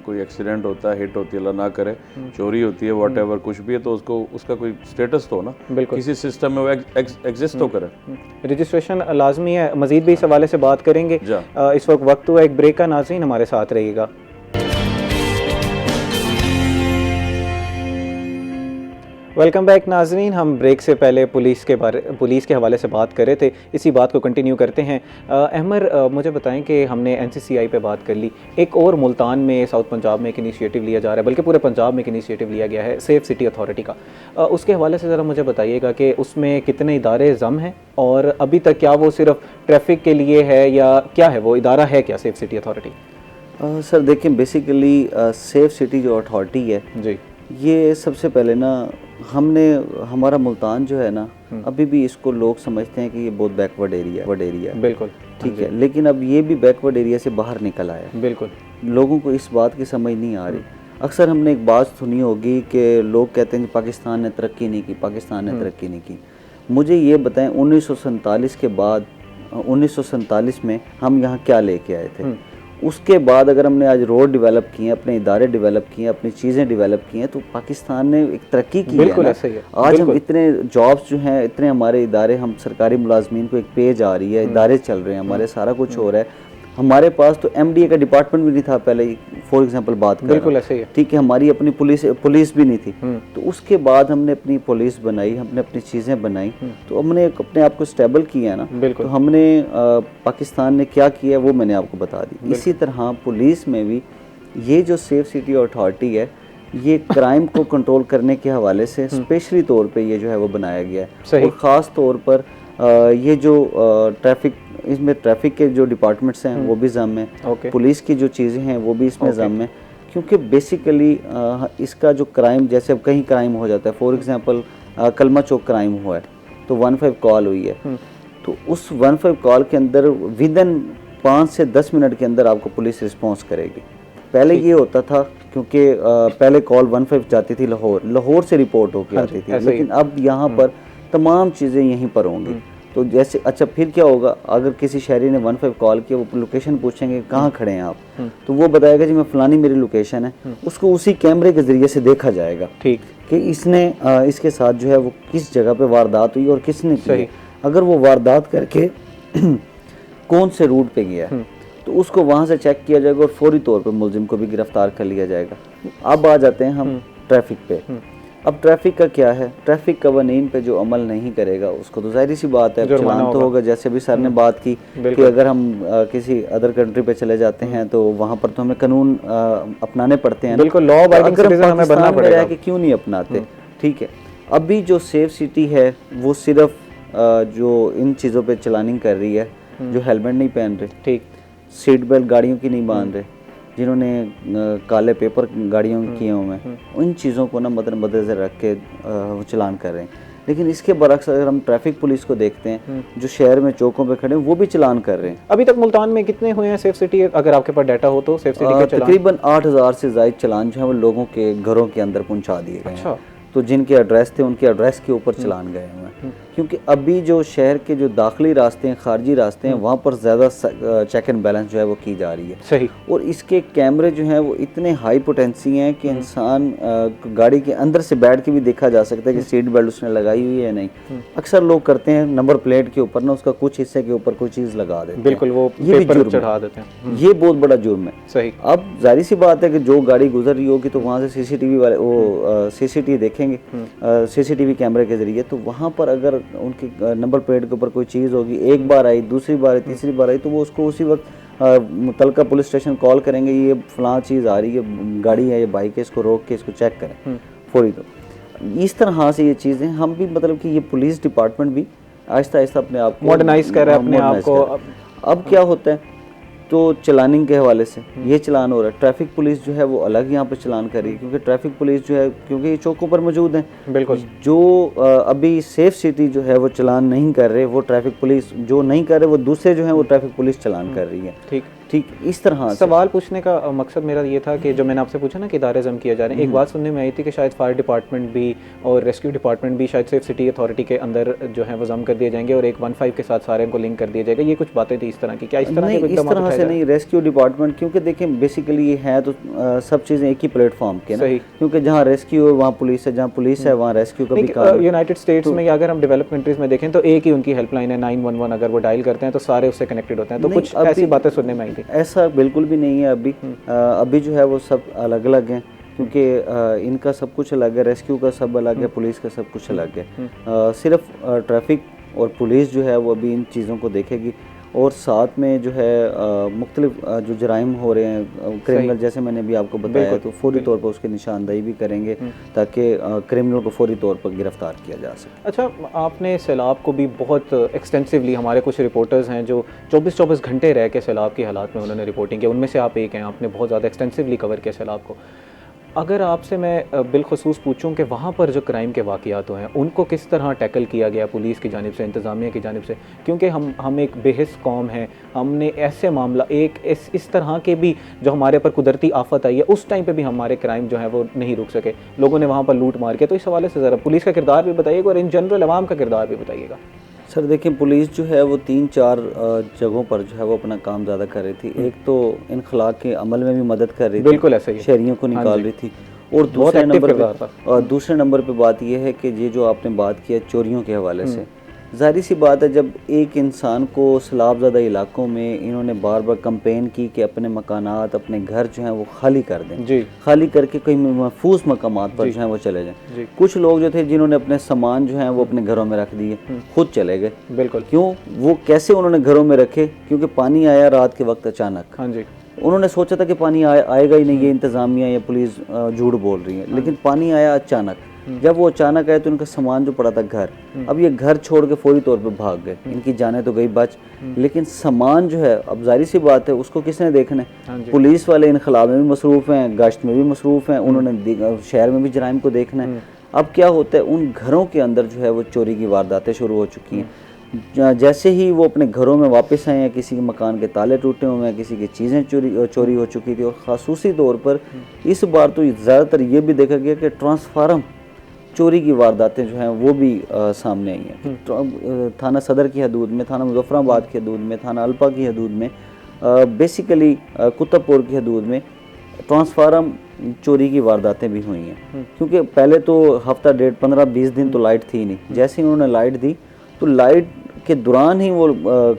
कोई एक्सीडेंट होता है, हिट होती है, अल्लाह ना करे, चोरी होती है, व्हाटएवर कुछ भी है, तो उसको उसका कोई स्टेटस तो हो ना, बिल्कुल, किसी सिस्टम में वो एग्जिस्ट तो करे। रजिस्ट्रेशन लाजमी है। मजीद भी इस हवाले से बात करेंगे। इस वक्त हुआ एक ब्रेक का। नाज़रीन हमारे साथ रहिएगा। वेलकम बैक नाजरीन। हम ब्रेक से पहले पुलिस के हवाले से बात कर रहे थे, इसी बात को कंटिन्यू करते हैं। अहमर, मुझे बताएं कि हमने NCCI पे बात कर ली, एक और मुल्तान में साउथ पंजाब में एक इनिशिएटिव लिया जा रहा है, बल्कि पूरे पंजाब में एक इनिशिएटिव लिया गया है सेफ सिटी अथॉरिटी का। उसके हवाले से ज़रा मुझे बताइएगा कि उसमें कितने इदारे जम हैं और अभी तक क्या वो सिर्फ ट्रैफिक के लिए है या क्या है, वो इदारा है क्या सेफ सिटी अथॉरिटी? सर देखिए, बेसिकली सेफ सिटी जो अथॉरिटी है जी, ये सबसे पहले ना हमारा मुल्तान जो है ना, अभी भी इसको लोग समझते हैं कि ये बहुत बैकवर्ड एरिया है। बिल्कुल, ठीक है, लेकिन अब ये भी बैकवर्ड एरिया से बाहर निकल आया है। बिल्कुल, लोगों को इस बात की समझ नहीं आ रही। अक्सर हमने एक बात सुनी होगी कि लोग कहते हैं कि पाकिस्तान ने तरक्की नहीं की, पाकिस्तान ने तरक्की नहीं की। मुझे ये बताएं 1947 के बाद 1947 में हम यहाँ क्या लेके आए थे? उसके बाद अगर हमने आज रोड डेवलप किए, अपने इदारे डेवलप किए, अपनी चीज़ें डेवलप की हैं, तो पाकिस्तान ने एक तरक्की की है ना। ऐसे ही है। आज हम इतने जॉब्स जो हैं, इतने हमारे इदारे, हम सरकारी मुलाजमीन को एक पेज आ रही है, इदारे चल रहे हैं हमारे, सारा कुछ हो रहा है। हमारे पास तो MDA का डिपार्टमेंट भी नहीं था पहले, फॉर एग्जांपल बात कर रहा हूं। ऐसे ही है। ठीक है, हमारी अपनी पुलिस भी नहीं थी। तो उसके बाद हमने अपनी पुलिस बनाई, हमने अपनी चीज़ें बनाई, तो हमने अपने आप को स्टेबल किया ना। तो हमने पाकिस्तान ने क्या किया वो मैंने आपको बता दी। इसी तरह पुलिस में भी ये जो सेफ सिटी अथॉरिटी है, ये क्राइम को कंट्रोल करने के हवाले से स्पेशली तौर पे ये जो है वो बनाया गया है। और ख़ास तौर पर ये जो ट्रैफिक, इसमें ट्रैफिक के जो डिपार्टमेंट्स हैं वो भी ज़म है, पुलिस की जो चीज़ें हैं वो भी इसमें ज़म है। क्योंकि बेसिकली इसका जो क्राइम, जैसे अब कहीं क्राइम हो जाता है, फॉर एग्जांपल कलमा चौक क्राइम हुआ है तो 15 कॉल हुई है, तो उस 15 कॉल के अंदर विदिन 5 से 10 मिनट के अंदर आपको पुलिस रिस्पॉन्स करेगी। पहले ये होता था क्योंकि पहले कॉल 15 जाती थी लाहौर से रिपोर्ट होकर आती थी, लेकिन अब यहाँ पर तमाम चीज़ें यहीं पर होंगी। तो जैसे अच्छा फिर क्या होगा, अगर किसी शहरी ने 15 कॉल किया, वो लोकेशन पूछेंगे कहाँ खड़े हैं आप, तो वो बताएगा जी मैं फलानी मेरी लोकेशन है। उसको उसी कैमरे के ज़रिए से देखा जाएगा ठीक कि इसने इसके साथ जो है वो किस जगह पे वारदात हुई और किसने की। अगर वो वारदात करके कौन से रूट पे गया है तो उसको वहाँ से चेक किया जाएगा और फौरी तौर पे मुलजिम को भी गिरफ्तार कर लिया जाएगा। अब आ जाते हैं हम ट्रैफिक पे। अब ट्रैफिक का क्या है, ट्रैफिक कवानीन पे जो अमल नहीं करेगा उसको तो जाहिर सी बात है चलान तो होगा। जैसे भी सर ने बात की कि अगर हम किसी अदर कंट्री पे चले जाते हैं तो वहाँ पर तो हमें कानून अपनाने पड़ते हैं, बिल्कुल लॉ अबाइडिंग सिटीजन हमें बनना पड़ेगा कि क्यों नहीं अपनाते। ठीक है, अभी जो सेफ सिटी है वो सिर्फ जो इन चीज़ों पे चलानिंग कर रही है, जो हेलमेट नहीं पहन रहे, ठीक, सीट बेल्ट गाड़ियों की नहीं बांध रहे, जिन्होंने काले पेपर गाड़ियों के किए हुए हैं, उन चीज़ों को ना मद्देनजर रख के वो चलान कर रहे हैं। लेकिन इसके बरक्स अगर हम ट्रैफिक पुलिस को देखते हैं, जो शहर में चौकों पे खड़े हैं वो भी चलान कर रहे हैं। अभी तक मुल्तान में कितने हुए हैं सेफ सिटी, अगर आपके पास डाटा हो तो? सेफ सिटी के चलान तकरीबन 8000 से ज़ायद चलान जो है वो लोगों के घरों के अंदर पहुँचा दिए गए हैं। तो जिनके एड्रेस थे उनके एड्रेस के ऊपर चलान गए हुए हैं, क्योंकि अभी जो शहर के जो दाखिली रास्ते हैं, खारजी रास्ते हैं, वहाँ पर ज़्यादा चेक एंड बैलेंस जो है वो की जा रही है। सही। और इसके कैमरे जो हैं वो इतने हाई पोटेंसी हैं कि इंसान गाड़ी के अंदर से बैठ के भी देखा जा सकता है कि सीट बेल्ट उसने लगाई हुई है नहीं। अक्सर लोग करते हैं नंबर प्लेट के ऊपर ना उसका कुछ हिस्से के ऊपर कोई चीज़ लगा देते हैं, बिल्कुल वो ये भी जुर्म चढ़ा देते हैं। ये बहुत बड़ा जुर्म है। सही। अब जाहिर सी बात है कि जो गाड़ी गुजर रही होगी तो वहाँ से सीसीटीवी वाले वो सीसीटीवी देखेंगे, सीसीटीवी कैमरे के जरिए, तो वहाँ पर अगर उनकी नंबर प्लेट के ऊपर कोई चीज़ होगी, एक बार आई, दूसरी बार आई, तीसरी बार आई, तो वो उसको उसी वक्त मुतलका पुलिस स्टेशन कॉल करेंगे, ये फलां चीज़ आ रही है, गाड़ी है, ये बाइक है, इसको रोक के इसको चेक करें फौरी। तो इस तरह से ये चीज़ें हम भी मतलब कि ये पुलिस डिपार्टमेंट भी आहिस्ता आहिस्ता अपने आप को मॉडर्नाइज कर रहा है अपने आप को। अब क्या होता है तो चलानिंग के हवाले से ये चलान हो रहा है, ट्रैफिक पुलिस जो है वो अलग यहाँ पे चलान कर रही है, क्योंकि ट्रैफिक पुलिस जो है क्योंकि ये चौकों पर मौजूद है। बिल्कुल। जो अभी सेफ सिटी जो है वो चलान नहीं कर रहे, वो ट्रैफिक पुलिस जो नहीं कर रहे, वो दूसरे जो है वो ट्रैफिक पुलिस चलान कर रही है। ठीक ठीक, इस तरह सवाल पूछने का मकसद मेरा ये था कि जो मैंने आपसे पूछा ना कि इदारे जम किए जा रहे हैं, एक बात सुनने में आई थी कि शायद फायर डिपार्टमेंट भी और रेस्क्यू डिपार्टमेंट भी शायद सेफ सिटी अथॉरिटी के अंदर जो है वो जम कर दिए जाएंगे और एक 15 के साथ सारे को लिंक कर दिया जाएगा। ये कुछ बातें थी इस तरह की, क्या इस तरह नहीं, इस तरह से नहीं। रेस्क्यू डिपार्टमेंट क्योंकि देखें बेसिकली ये है तो सब चीज़ें एक ही प्लेटफॉर्म के ना, क्योंकि जहाँ रेस्क्यू है वहाँ पुलिस है, जहाँ पुलिस है वहाँ रेस्क्यू का भी काम। यूनाइटेड स्टेट्स में या अगर हम डेवलप कंट्रीज में देखें तो एक ही उनकी हेल्पलाइन है 911, अगर वो डायल करते हैं तो सारे उससे कनेक्टेड होते हैं। तो कुछ ऐसी बातें सुनने में आई थी। ऐसा बिल्कुल भी नहीं है अभी। अभी जो है वो सब अलग अलग हैं, क्योंकि इनका सब कुछ अलग है, रेस्क्यू का सब अलग है, पुलिस का सब कुछ अलग है। सिर्फ ट्रैफिक और पुलिस जो है वो अभी इन चीज़ों को देखेगी और साथ में जो है मुख्तलिफ जो जराइम हो रहे हैं क्रिमिनल, जैसे मैंने भी आपको बताया, तो फौरी तौर पर उसकी निशानदेही भी करेंगे ताकि क्रिमिनल को फौरी तौर पर गिरफ्तार किया जा सके। अच्छा, आपने सैलाब को भी बहुत एक्सटेंसिवली, हमारे कुछ रिपोर्टर्स हैं जो 24-24 घंटे रह के सैलाब की हालात में उन्होंने रिपोर्टिंग की, उनमें से आप एक हैं, आपने बहुत ज़्यादा एक्सटेंसिवली कवर किया सैलाब को। अगर आपसे मैं बिलखसूस पूछूं कि वहाँ पर जो क्राइम के वाक़यात हुए हैं उनको किस तरह टैकल किया गया पुलिस की जानिब से, इंतज़ामिया की जानिब से, क्योंकि हम एक बेहिस कौम हैं, हमने ऐसे मामला एक इस तरह के भी जो हमारे पर कुदरती आफत आई है उस टाइम पे भी हमारे क्राइम जो है वो नहीं रुक सके, लोगों ने वहाँ पर लूट मार किया। तो इस हवाले से ज़रा पुलिस का किरदार भी बताइएगा और इन जनरल अवाम का किरदार भी बताइएगा। सर देखिए, पुलिस जो है वो 3-4 जगहों पर जो है वो अपना काम ज़्यादा कर रही थी। एक तो इनखलाक के अमल में भी मदद कर रही थी, बिल्कुल ऐसा ही है। शहरियों को निकाल रही थी। और दूसरे नंबर पे बात यह है कि ये जो आपने बात किया चोरियों के हवाले से, जाहिर सी बात है जब एक इंसान को सैलाबज़दा इलाकों में इन्होंने बार बार कंपेन की कि अपने मकानात, अपने घर जो हैं वो खाली कर दें जी, खाली करके कहीं महफूज मकामात पर जो है वो चले जाएं। कुछ लोग जो थे जिन्होंने अपने सामान जो हैं वो अपने घरों में रख दिए, खुद चले गए। बिल्कुल। क्यों? वो कैसे उन्होंने घरों में रखे? क्योंकि पानी आया रात के वक्त अचानक। हाँ जी, उन्होंने सोचा था कि पानी आएगा ही नहीं, ये इंतज़ामिया या पुलिस झूठ बोल रही है, लेकिन पानी आया अचानक। जब वो अचानक आया तो उनका सामान जो पड़ा था घर, अब ये घर छोड़ के फौरी तौर पे भाग गए। इनकी जानें तो गई बच, लेकिन सामान जो है अब जाहिर सी बात है उसको किसने देखना है? पुलिस वाले इनखलाब में भी मसरूफ़ हैं, गश्त में भी मसरूफ़ हैं, उन्होंने शहर में भी जराइम को देखना है। अब क्या होता है, उन घरों के अंदर जो है वो चोरी की वारदातें शुरू हो चुकी हैं। जैसे ही वो अपने घरों में वापस आए हैं, किसी के मकान के ताले टूटे हुए हैं, किसी की चीज़ें चोरी हो चुकी थी। और ख़ासूसी तौर पर इस बार तो ज़्यादातर ये भी देखा गया कि ट्रांसफार्म चोरी की वारदातें जो हैं वो भी सामने आई हैं। थाना सदर की हदूद में, थाना मुजफ्फराबाद की हदूद में, थाना अल्पा की हदूद में, बेसिकली कुतुबपुर की हदूद में ट्रांसफार्म चोरी की वारदातें भी हुई हैं। क्योंकि पहले तो हफ्ता डेढ़ 15-20 दिन तो लाइट थी नहीं, जैसे ही उन्होंने लाइट दी तो लाइट के दौरान ही वो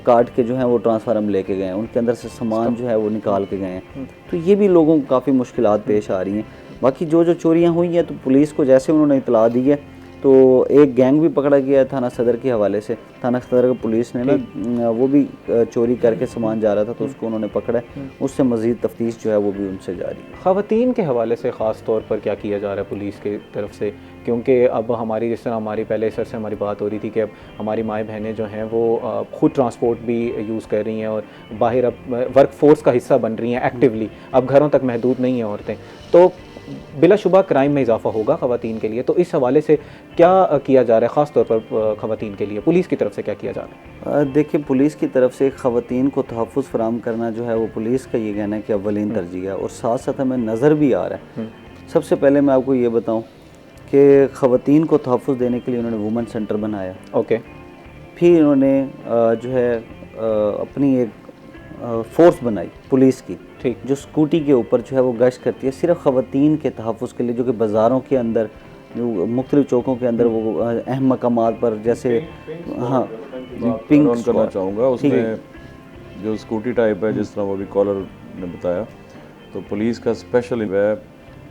काट के जो है वो ट्रांसफार्म लेके गए हैं, उनके अंदर से सामान जो है वो निकाल के गए हैं। तो ये भी लोगों को काफ़ी मुश्किलात पेश आ रही हैं। बाकी जो चोरियां हुई हैं तो पुलिस को जैसे उन्होंने इतला दी है तो एक गैंग भी पकड़ा गया है थाना सदर के हवाले से। थाना सदर की पुलिस ने ना वो भी चोरी करके सामान जा रहा था तो उसको उन्होंने पकड़ा है, उससे मज़ीद तफ्तीश जो है वो भी उनसे जारी है। ख़वातीन के हवाले से ख़ास तौर पर क्या किया जा रहा है पुलिस की तरफ से? क्योंकि अब हमारी जिस तरह हमारी पहले सर से हमारी बात हो रही थी कि अब हमारी माएँ बहनें जो हैं वो ख़ुद ट्रांसपोर्ट भी यूज़ कर रही हैं और बाहर अब वर्क फोर्स का हिस्सा बन रही हैं एक्टिवली, अब घरों तक महदूद नहीं हैं औरतें, तो बिलाशुबा क्राइम में इजाफा होगा ख़वातीन के लिए। तो इस हवाले से क्या किया जा रहा है ख़ास तौर पर ख़वातीन के लिए, पुलिस की तरफ से क्या किया जा रहा है? देखिए, पुलिस की तरफ से ख़वातीन को तहफ़्फ़ुज़ फ़राहम करना जो है वो पुलिस का ये कहना है कि अव्वलीन तरजीह है, और साथ साथ हमें नज़र भी आ रहा है। सबसे पहले मैं आपको ये बताऊँ कि ख़वातीन को तहफ़्फ़ुज़ देने के लिए उन्होंने वुमेन सेंटर बनाया। ओके। फिर इन्होंने जो है अपनी एक फ़ोर्स बनाई पुलिस की, ठीक, जो स्कूटी के ऊपर जो है वो गश्त करती है सिर्फ ख़वातीन के तहफ़्फ़ुज़ के लिए, जो कि बाज़ारों के अंदर, जो मुख्तलिफ़ चौकों के अंदर वो अहम मकामात पर, जैसे हाँ पिंक करना चाहूँगा उसमें जो स्कूटी टाइप है, जिस तरह वो भी कॉलर ने बताया, तो पुलिस का स्पेशल है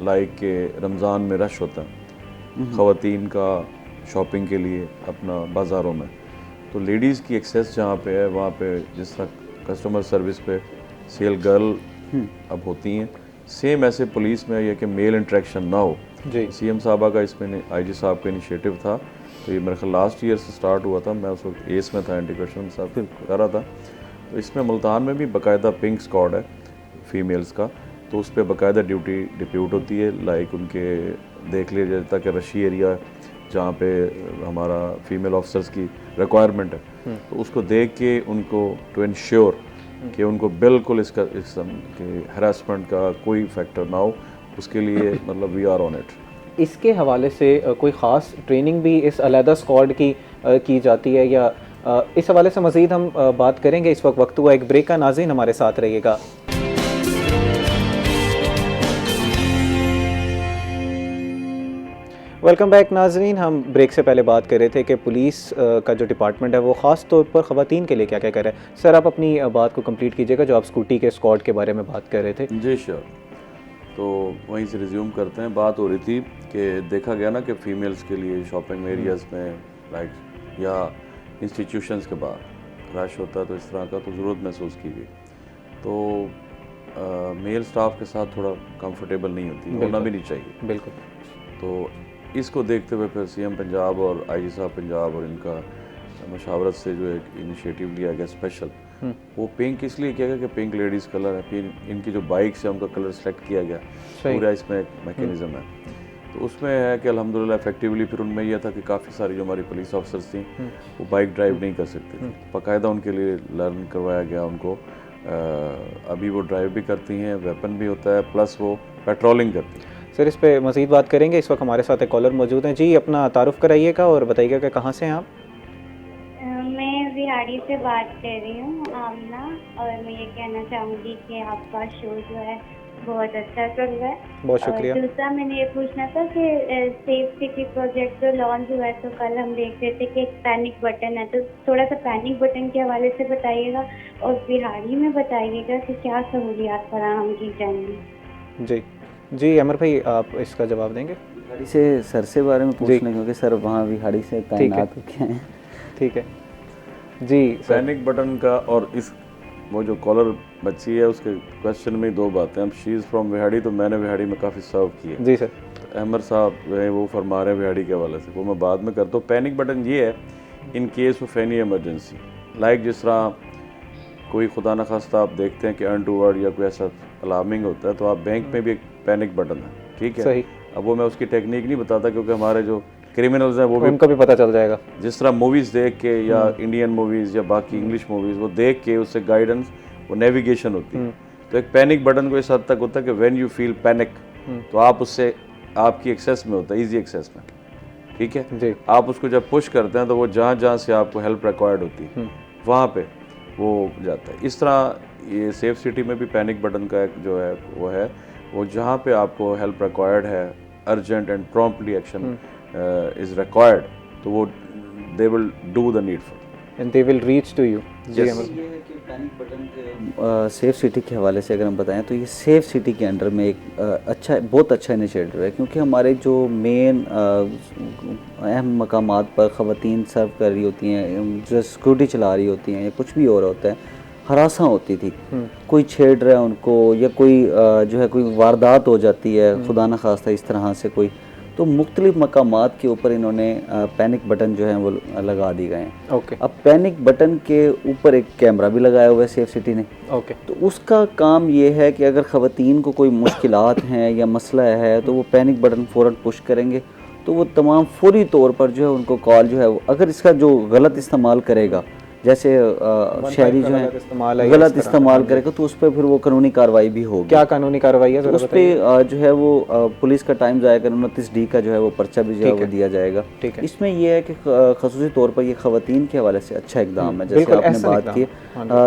लाइक के रमज़ान में रश होता है ख़वातीन का शॉपिंग के लिए अपना बाज़ारों में, तो लेडीज़ की एक्सेस जहाँ पे है वहाँ पे जिस तरह कस्टमर सर्विस पे सेल गर्ल अब होती हैं, सेम ऐसे पुलिस में यह कि मेल इंट्रैक्शन ना हो। सीएम साहबा का इसमें आईजी साहब का इनिशिएटिव था, तो ये मेरे ख्याल लास्ट ईयर से स्टार्ट हुआ था, मैं उस वक्त एस में था, एंटी करप्शन साहब कर रहा था। तो इसमें मुल्तान में भी बाकायदा पिंक स्क्वाड है फीमेल्स का, तो उस पर बाकायदा ड्यूटी डिप्यूट होती है, लाइक उनके देख लिया जाता है कि रशी एरिया जहाँ पे हमारा फीमेल ऑफिसर्स की रिक्वायरमेंट है, तो उसको देख के उनको टू इंश्योर कि उनको बिल्कुल इस हरासमेंट का कोई फैक्टर ना हो, उसके लिए मतलब वी आर ऑन इट। इसके हवाले से कोई ख़ास ट्रेनिंग भी इस अलहदा स्क्वाड की जाती है या इस हवाले से मज़ीद हम बात करेंगे। इस वक्त हुआ एक ब्रेक का, नाज़रीन हमारे साथ रहिएगा। वेलकम बैक नाजरीन। हम ब्रेक से पहले बात कर रहे थे कि पुलिस का जो डिपार्टमेंट है वो ख़ास तौर पर ख़वातीन के लिए क्या क्या कर रहा है। सर आप अपनी बात को कंप्लीट कीजिएगा जो आप स्कूटी के स्क्वाड के बारे में बात कर रहे थे। जी श्योर, तो वहीं से रिज्यूम करते हैं। बात हो रही थी कि देखा गया ना कि फ़ीमेल्स के लिए शॉपिंग एरियाज़ में लाइक या इंस्टीट्यूशंस के बाहर रश होता है, तो इस तरह का तो ज़रूरत महसूस की गई, तो मेल स्टाफ के साथ थोड़ा कंफर्टेबल नहीं होती, होना भी नहीं चाहिए। बिल्कुल। तो इसको देखते हुए फिर सीएम पंजाब और आईजी साहब पंजाब और इनका मशावरत से जो एक इनिशिएटिव लिया गया स्पेशल, वो पिंक इसलिए किया गया कि पिंक लेडीज़ कलर है, फिर इनकी जो बाइक्स है उनका कलर सेलेक्ट किया गया, पूरा इसमें एक मैकेनिज्म है। तो उसमें है कि अल्हम्दुलिल्लाह इफेक्टिवली फिर उनमें यह था कि काफ़ी सारी जो हमारी पुलिस ऑफिसर्स थी वो बाइक ड्राइव नहीं कर सकती थी, बाकायदा उनके लिए लर्न करवाया गया उनको। अभी वो ड्राइव भी करती हैं, वेपन भी होता है, प्लस वो पेट्रोलिंग करती हैं। सर इस पे मज़ीद बात करेंगे। इस वक्त हमारे साथ एक कॉलर मौजूद हैं। जी अपना तारुफ कराइएगा और बताइएगा कि कहाँ से हैं आप। मैं बिहाड़ी से बात कर रही हूँ आमना, और मैं ये कहना चाहूँगी कि आपका शो जो है बहुत अच्छा चल रहा है। बहुत शुक्रिया। और दूसरा मैंने ये पूछना था कि सेफ सिटी प्रोजेक्ट जो लॉन्च हुआ है, तो कल हम देख रहे थे कि एक पैनिक बटन है, तो थोड़ा सा पैनिक बटन के हवाले से बताइएगा और बिहाड़ी में बताइएगा कि क्या सहूलियात फराहम की जाएंगी। जी जी अमर भाई आप इसका जवाब देंगे। बिहाड़ी से सर से बारे में पूछना, क्योंकि सर वहाँ बिहाड़ी से तैनात हो के हैं। ठीक है जी सर। पैनिक बटन का और इस वो जो कॉलर बच्ची है उसके क्वेश्चन में दो बातें। अब शी इज़ फ्रॉम बिहाड़ी, तो मैंने बिहाड़ी में काफ़ी सर्व किया है। जी सर। अहमद साहब जो है वो फरमा रहे हैं बिहाड़ी के हवाले से, वो मैं बाद में करता हूँ। पैनिक बटन ये है in case of any emergency, like जिस तरह कोई खुदा न खास्ता आप देखते हैं कि अनटूवर्ड या कोई ऐसा अलार्मिंग होता है, तो आप बैंक में भी एक पैनिक बटन है, ठीक है। सही। अब वो मैं उसकी टेक्निक नहीं बताता, क्योंकि हमारे जो क्रिमिनल्स हैं वो भी उनको भी पता चल जाएगा। जिस तरह मूवीज़ देख के या इंडियन मूवीज़ या बाकी इंग्लिश मूवीज़ वो देख के उससे गाइडेंस, वो नेविगेशन होती है। तो एक पैनिक बटन को इस हद तक होता है कि व्हेन यू फील पैनिक, तो आप उससे आपकी एक्सेस में होता है, ईजी एक्सेस में, ठीक है जी। आप उसको जब पुश करते हैं तो वो जहाँ जहाँ से आपको हेल्प रिक्वायर्ड होती है वहाँ पे वो जाता है। इस तरह ये सेफ सिटी में भी पैनिक बटन का एक जो है वो जहाँ पे आपको हेल्प रिक्वायर्ड है, urgent and promptly action is required, तो वो they will do the needful and they will reach to you. जी Yes. अमर। ये है कि पैनिक बटन के सेफ सिटी के हवाले से अगर हम बताएं तो ये सेफ सिटी के अंडर में एक बहुत अच्छा इनिशिएटिव है, क्योंकि हमारे जो मेन अहम मकामात पर ख़वातीन सर्व कर रही होती हैं, जो सिक्योरिटी चला रही होती हैं या कुछ भी और होता है, हरासा होती थी, कोई छेड़ रहा है उनको या कोई जो है कोई वारदात हो जाती है खुदा न खास्ता इस तरह से कोई, तो मुख्तलिफ मकामात के ऊपर इन्होंने पैनिक बटन जो है वो लगा दी गए हैं। ओके। अब पैनिक बटन के ऊपर एक कैमरा भी लगाया हुआ है सेफ सिटी ने। ओके। तो उसका काम ये है कि अगर ख़वातीन को कोई मुश्किलात हैं या मसला है तो वो पैनिक बटन फ़ौरन पुश करेंगे, तो वो तमाम फौरी तौर पर जो है उनको कॉल जो है, अगर इसका जो गलत इस्तेमाल करेगा, जैसे शहरी जो है गलत इस्तेमाल करेगा, तो उस पर फिर वो कानूनी कार्रवाई भी होगी। क्या कानूनी कार्रवाई है? तो उस पर जो है वो पुलिस का टाइम जाएगा, 29D का जो है वो पर्चा भी जो है वो दिया जाएगा। ठीक है। इसमें यह है कि खसूसी तौर पर ये ख़वातीन के हवाले से अच्छा इकदाम है। जैसे आपने बात की,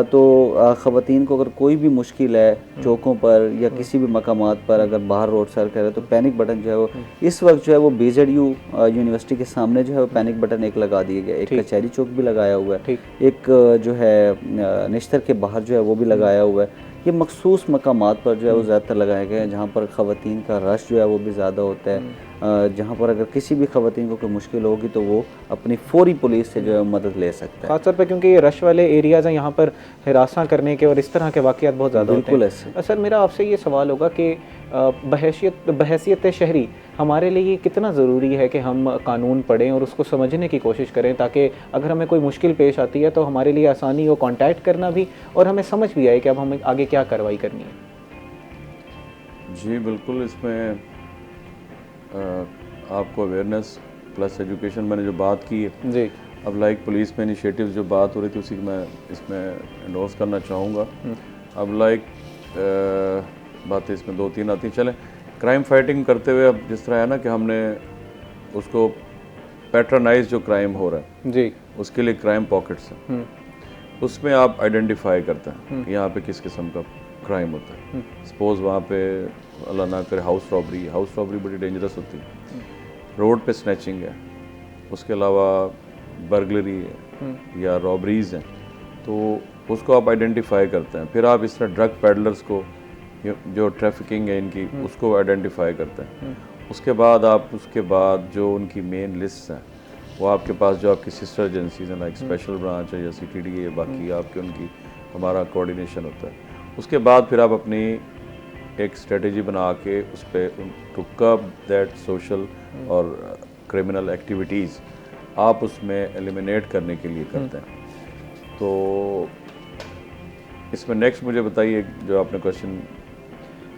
तो ख़वातीन को अगर कोई भी मुश्किल है चौकों पर या किसी भी मकामात पर, अगर बाहर रोड सर करे, तो पैनिक बटन जो है वो इस वक्त जो है वो BZU यूनिवर्सिटी के सामने जो है वो पैनिक बटन एक लगा दिया गया, एक कचहरी चौक भी लगाया हुआ है, एक जो है निश्तर के बाहर जो है वो भी लगाया हुआ है। ये मखसूस मकामात पर जो है वो ज़्यादातर लगाए गए हैं जहाँ पर ख़वातीन का रश जो है वो भी ज़्यादा होता है, जहाँ पर अगर किसी भी ख़वातीन को कोई मुश्किल होगी तो वो अपनी फौरी पुलिस से जो है मदद ले सकता है। खासतौर पर क्योंकि ये रश वाले एरियाज़ हैं, यहाँ पर हिरासा करने के और इस तरह के वाक़यात बहुत ज़्यादा होते हैं। बिल्कुल ऐसे। सर मेरा आपसे ये सवाल होगा कि बहैसियत शहरी हमारे लिए ये कितना ज़रूरी है कि हम कानून पढ़ें और उसको समझने की कोशिश करें, ताकि अगर हमें कोई मुश्किल पेश आती है तो हमारे लिए आसानी हो कांटेक्ट करना भी और हमें समझ भी आए कि अब हमें आगे क्या कार्रवाई करनी है। जी बिल्कुल, इसमें आपको अवेयरनेस प्लस एजुकेशन मैंने जो बात की है जी। अब लाइक पुलिस में इनिशिएटिव जो बात हो रही थी उसी को मैं इसमें एंडोर्स करना चाहूँगा। अब लाइक बातें इसमें 2-3 आती चलें। क्राइम फाइटिंग करते हुए अब जिस तरह है ना कि हमने उसको पैट्रनाइज जो क्राइम हो रहा है जी, उसके लिए क्राइम पॉकेट्स हैं, उसमें आप आइडेंटिफाई करते हैं कि यहाँ पे किस किस्म का क्राइम होता है। सपोज वहाँ पे अल्लाह ना करे हाउस रॉबरी बड़ी डेंजरस होती है, रोड पे स्नैचिंग है, उसके अलावा बर्गलरी है या रॉबरीज हैं, तो उसको आप आइडेंटिफाई करते हैं। फिर आप इस तरह ड्रग पैडलर्स को जो ट्रैफिकिंग है इनकी उसको आइडेंटिफाई करते हैं। उसके बाद जो उनकी मेन लिस्ट है वो आपके पास जो आपकी सिस्टर एजेंसीज हैं लाइक स्पेशल ब्रांच है या CTD है, बाकी आपके उनकी हमारा कोऑर्डिनेशन होता है। उसके बाद फिर आप अपनी एक स्ट्रेटजी बना के उस पर टू कर्ब दैट सोशल और क्रिमिनल एक्टिविटीज़ आप उसमें एलिमिनेट करने के लिए करते हैं। तो इसमें नेक्स्ट मुझे बताइए जो आपने क्वेश्चन।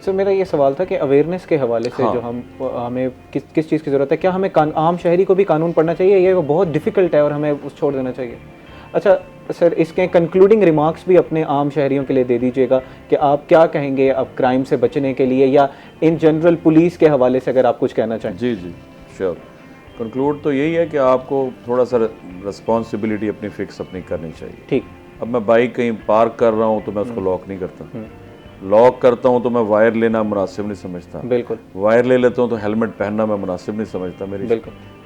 सर मेरा ये सवाल था कि अवेयरनेस के हवाले से जो हमें किस चीज़ की ज़रूरत है, क्या हमें आम शहरी को भी कानून पढ़ना चाहिए, ये वो बहुत डिफ़िकल्ट है और हमें उस छोड़ देना चाहिए? अच्छा सर, इसके कंक्लूडिंग रिमार्क्स भी अपने आम शहरियों के लिए दे दीजिएगा कि आप क्या कहेंगे अब क्राइम से बचने के लिए, या इन जनरल पुलिस के हवाले से अगर आप कुछ कहना चाहें। जी जी श्योर। कंक्लूड तो यही है कि आपको थोड़ा सा रिस्पॉन्सिबिलिटी अपनी फिक्स अपनी करनी चाहिए। ठीक। अब मैं बाइक कहीं पार्क कर रहा हूँ तो मैं उसको लॉक नहीं करता, लॉक करता हूँ तो मैं वायर लेना मुनासिब नहीं समझता, बिल्कुल। वायर ले लेता हूँ तो हेलमेट पहनना मैं मुनासिब नहीं समझता,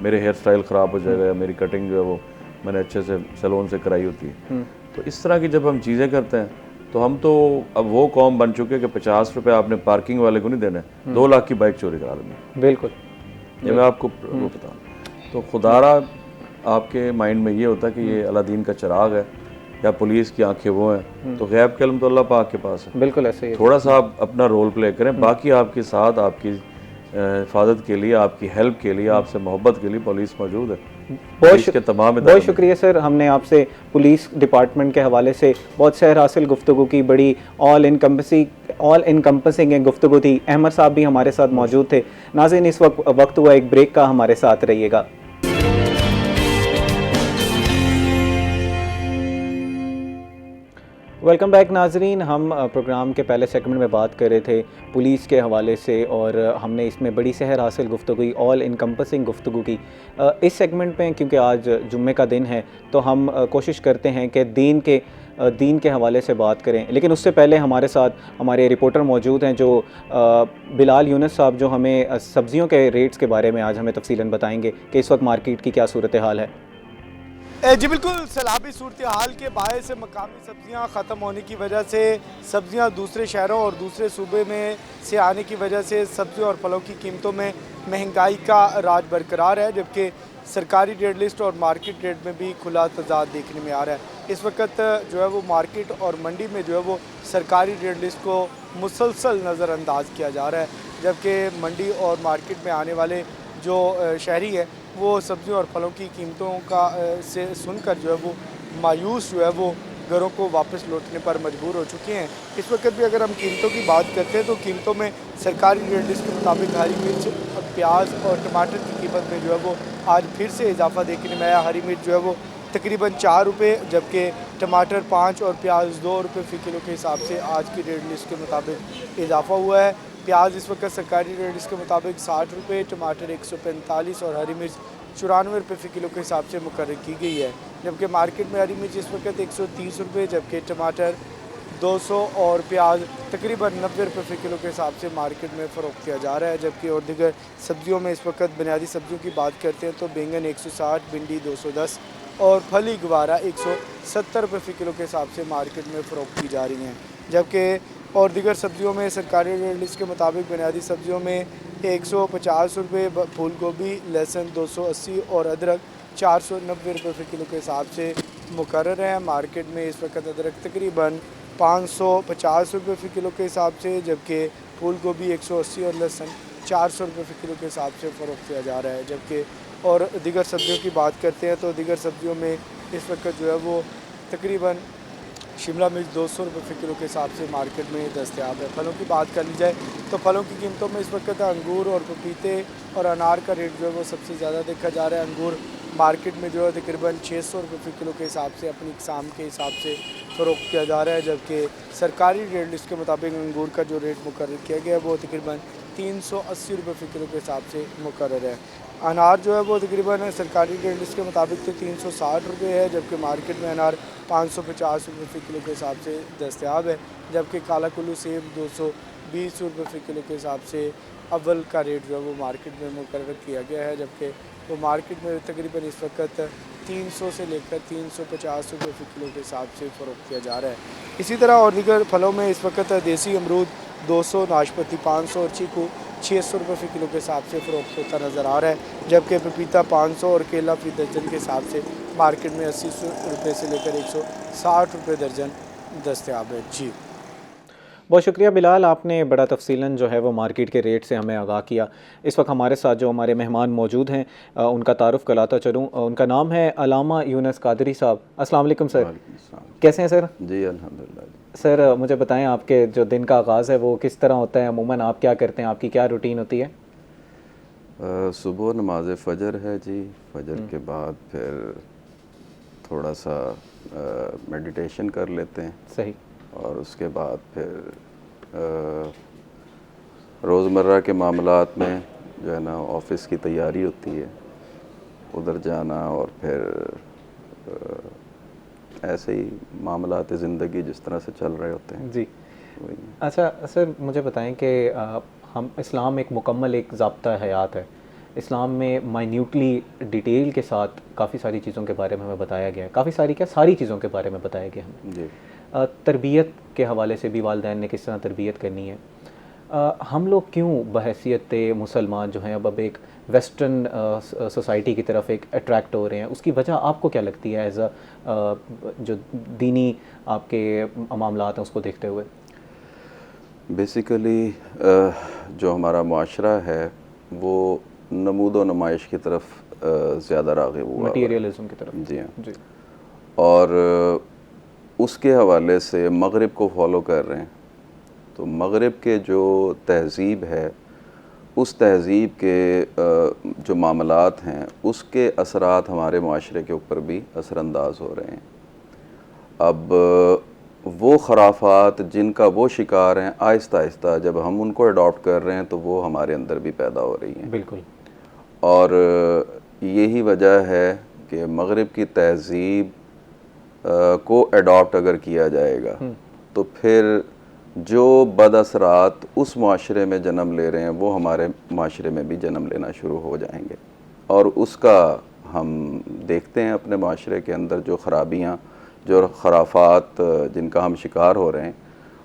मेरे हेयर स्टाइल ख़राब हो जाएगा या मेरी कटिंग जो है वो मैंने अच्छे से सैलून से कराई होती है। तो इस तरह की जब हम चीज़ें करते हैं तो हम तो अब वो कौम बन चुके हैं कि 50 रुपये आपने पार्किंग वाले को नहीं देने, 2 लाख की बाइक चोरी करा लेंगे। बिल्कुल, ये मैं आपको वो बताऊँ। तो खुदारा आपके माइंड में ये होता है कि ये अलादीन का चिराग है या पुलिस की आंखें वो हैं, तो गैब के इल्म तो अल्लाह पाक के पास है। बिल्कुल ऐसे ही। थोड़ा सा आप अपना रोल प्ले करें, बाकी आपके साथ आपकी हिफाजत के लिए, आपकी हेल्प के लिए, आपसे मोहब्बत के लिए पुलिस मौजूद है। बहुत शुक्रिया सर, हमने आपसे पुलिस डिपार्टमेंट के हवाले से बहुत सैर हासिल गुफ्तगू की, बड़ी ऑल इनकम्पसिंग गुफ्तगू थी। अहमद साहब भी हमारे साथ मौजूद थे। नाज़रीन, इस वक्त हुआ एक ब्रेक का, हमारे साथ रहिएगा। वेलकम बैक नाजरीन। हम प्रोग्राम के पहले सेगमेंट में बात कर रहे थे पुलिस के हवाले से और हमने इसमें बड़ी सहर हासिल गुफ्तगू की, ऑल इनकम्पसिंग गुफ्तगू की। इस सेगमेंट में क्योंकि आज जुम्मे का दिन है तो हम कोशिश करते हैं कि दीन के हवाले से बात करें, लेकिन उससे पहले हमारे साथ हमारे रिपोर्टर मौजूद हैं जो बिलाल यूनुस साहब, जो हमें सब्ज़ियों के रेट्स के बारे में आज हमें तफसीलन बताएंगे कि इस वक्त मार्केट की क्या सूरत हाल है। जी बिल्कुल, सैलाबी सूरत हाल के बायस से मकामी सब्ज़ियाँ ख़त्म होने की वजह से सब्ज़ियाँ दूसरे शहरों और दूसरे सूबे में से आने की वजह से सब्ज़ियों और फलों की कीमतों में महंगाई का राज बरकरार है, जबकि सरकारी रेट लिस्ट और मार्केट रेट में भी खुला तजाद देखने में आ रहा है। इस वक्त जो है वो मार्केट और मंडी में जो है वो सरकारी रेट लिस्ट को मुसलसल नज़रअंदाज किया जा रहा है, जबकि मंडी और मार्केट में आने वाले जो शहरी हैं वो सब्जियों और फलों की कीमतों का से सुनकर जो है वो मायूस जो है वो घरों को वापस लौटने पर मजबूर हो चुके हैं। इस वक्त भी अगर हम कीमतों की बात करते हैं तो कीमतों में सरकारी रेट लिस्ट के मुताबिक हरी मिर्च, प्याज और टमाटर की कीमत में जो है वो आज फिर से इजाफा देखने में आया। हरी मिर्च जो है वो तकरीबन 4 रुपये, जबकि टमाटर 5 और प्याज 2 रुपये फ़ी किलो के हिसाब से आज की रेट लिस्ट के मुताबिक इजाफा हुआ है। प्याज इस वक्त सरकारी रेट लिस्ट के मुताबिक 60 रुपये, टमाटर 145 और हरी मिर्च 94 रुपये फ़ी किलो के हिसाब से मुकर्रर की गई है, जबकि मार्केट में हरी मिर्च इस वक्त 130 रुपये, जबकि टमाटर 200 और प्याज तकरीबन 90 रुपये फ़ी किलो के हिसाब से मार्केट में फ़रोख्त किया जा रहा है। जबकि और दीगर सब्जियों में इस वक्त बुनियादी सब्जियों की बात करते हैं तो बैंगन 160, भिंडी 210 और फली गवारा 170 रुपये फ़ी किलो के हिसाब से मार्केट में फ़रोख्त की जा रही हैं। जबकि और दीगर सब्जियों में सरकारी रेट लिस्ट के मुताबिक बुनियादी सब्जियों में 150 रुपये, फूल गोभी, लहसुन 280 और अदरक 490 रुपये फ़ी किलो के हिसाब से मुकर्रर है। मार्केट में इस वक्त अदरक तकरीबन 550 रुपये फ़ी किलो के हिसाब से, जबकि फूल गोभी 180 और लहसुन 400 रुपये फ़ी किलो के हिसाब से फ़रोख्त किया जा रहा है। जबकि और दीगर सब्जियों की बात करते हैं तो दीगर सब्जियों में इस वक्त जो है वो तकरीबन शिमला मिर्च 200 रुपये फ़ी किलो के हिसाब से मार्केट में दस्तयाब है। फलों की बात कर ली जाए तो फलों की कीमतों में इस वक्त अंगूर और पपीते और अनार का रेट जो है वो सबसे ज़्यादा देखा जा रहा है। अंगूर मार्केट में जो है तकरीबन 600 रुपये फ़ी किलो के हिसाब से अपनी इकसाम के हिसाब से फ़रोख्त किया जा रहा है, जबकि सरकारी रेट लिस्ट के मुताबिक अंगूर का जो रेट मुकर्रर किया गया है वो तकरीबन 380 रुपये फ़ी किलो के हिसाब से मुकर्रर है। अनार जो है वो तकरीबन सरकारी रेट लिस्ट के मुताबिक तो 360 रुपये है, जबकि मार्केट में अनार 550 रुपये फ़ी किलो के हिसाब से दस्तयाब है। जबकि काला कुल्लू सेब 220 रुपये फ़ी किलो के हिसाब से अव्वल का रेट जो है वो मार्केट में मुकर्रर किया गया है, जबकि वो मार्केट में तकरीबन इस वक्त 300 से लेकर 350 रुपये फ़ी किलो के हिसाब से फ़रोख्त किया जा रहा है। इसी तरह और दीगर फलों में इस वक्त देसी अमरूद 200, नाशपाती 500 और चीकू 600 रुपये फ़ी किलो के हिसाब से फ़रोख्त होता नज़र आ रहा है, जबकि पपीता 500 और केला फ़ी दर्जन के हिसाब से मार्केट में 80 रुपये से लेकर 160 रुपये दर्जन दस्तयाब है। जी बहुत शुक्रिया बिलाल, आपने बड़ा तफसीलन जो है वो मार्केट के रेट से हमें आगाह किया। इस वक्त हमारे साथ जो हमारे मेहमान मौजूद हैं उनका तारुफ़ कराता चलूँ। उनका नाम है अलामा यूनुस कादरी साहब। अस्सलाम वालेकुम सर, कैसे हैं सर? जी अल्हम्दुलिल्लाह। सर मुझे बताएं आपके जो दिन का आगाज़ है वो किस तरह होता है, अमूमन आप क्या करते हैं, आपकी क्या रूटीन होती है? सुबह नमाज फ़जर है जी, फ़जर के बाद फिर थोड़ा सा मेडिटेशन कर लेते हैं सही। और उसके बाद फिर रोज़मर्रा के मामलात में जो है ना ऑफ़िस की तैयारी होती है, उधर जाना और फिर ऐसे ही मामलात ज़िंदगी जिस तरह से चल रहे होते हैं जी। वही। अच्छा सर मुझे बताएं कि हम इस्लाम एक मुकम्मल एक ज़ाब्ता हयात है। इस्लाम में माइन्यूटली डिटेल के साथ काफ़ी सारी चीज़ों के बारे में हमें बताया गया है, काफ़ी सारी क्या सारी चीज़ों के बारे में बताया गया हमें। जी। तरबियत के हवाले से भी वालिदैन ने किस तरह तरबियत करनी है। हम लोग क्यों बहैसियत मुसलमान जो हैं अब एक वेस्टर्न सोसाइटी की तरफ एक अट्रैक्ट हो रहे हैं, उसकी वजह आपको क्या लगती है एज अ जो दीनी आपके मामलात हैं उसको देखते हुए? बेसिकली जो हमारा माशरा है वो नमूद व नुमाइश की तरफ ज़्यादा राग़िब हुआ हुआ है। मटीरियलिज्म की तरफ। जी हाँ। जी। और उसके हवाले से मगरिब को फॉलो कर रहे हैं। तो मगरिब के जो तहज़ीब है, उस तहज़ीब के जो मामलात हैं उसके असरात हमारे माशरे के ऊपर भी असरअंदाज हो रहे हैं। अब वो खराफात जिनका वो शिकार हैं, आहिस्ता आहिस्ता जब हम उनको अडॉप्ट कर रहे हैं तो वो हमारे अंदर भी पैदा हो रही हैं। बिल्कुल। और यही वजह है कि मगरिब की तहज़ीब को अडॉप्ट अगर किया जाएगा तो फिर जो बदअसरात उस माशरे में जन्म ले रहे हैं वो हमारे माशरे में भी जन्म लेना शुरू हो जाएंगे। और उसका हम देखते हैं अपने माशरे के अंदर जो ख़राबियाँ, जो खराफात जिनका हम शिकार हो रहे हैं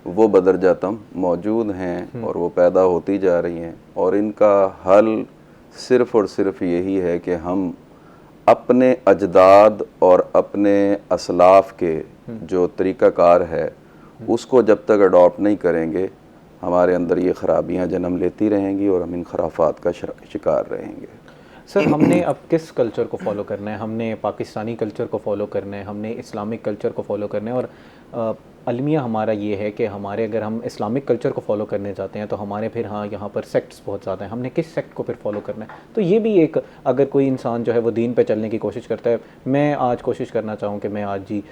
वो बदरजातम मौजूद हैं और वो पैदा होती जा रही हैं। और इनका हल सिर्फ़ और सिर्फ यही है कि हम अपने अजदाद और अपने असलाफ़ के जो तरीक़ाकार है उसको जब तक अडॉप्ट नहीं करेंगे, हमारे अंदर ये ख़राबियाँ जन्म लेती रहेंगी और हम इन खराफात का शिकार रहेंगे। सर हमने अब किस कल्चर को फॉलो करना है? हमने पाकिस्तानी कल्चर को फॉलो करना है, हमने इस्लामिक कल्चर को फॉलो करना है? और अलमिया हमारा ये है कि हमारे अगर हम इस्लामिक कल्चर को फॉलो करने जाते हैं तो हमारे फिर हाँ यहाँ पर सेक्ट्स बहुत ज़्यादा हैं, हमने किस सेक्ट को फिर फॉलो करना है? तो ये भी एक, अगर कोई इंसान जो है वो दीन पे चलने की कोशिश करता है, मैं आज कोशिश करना चाहूँ कि मैं आज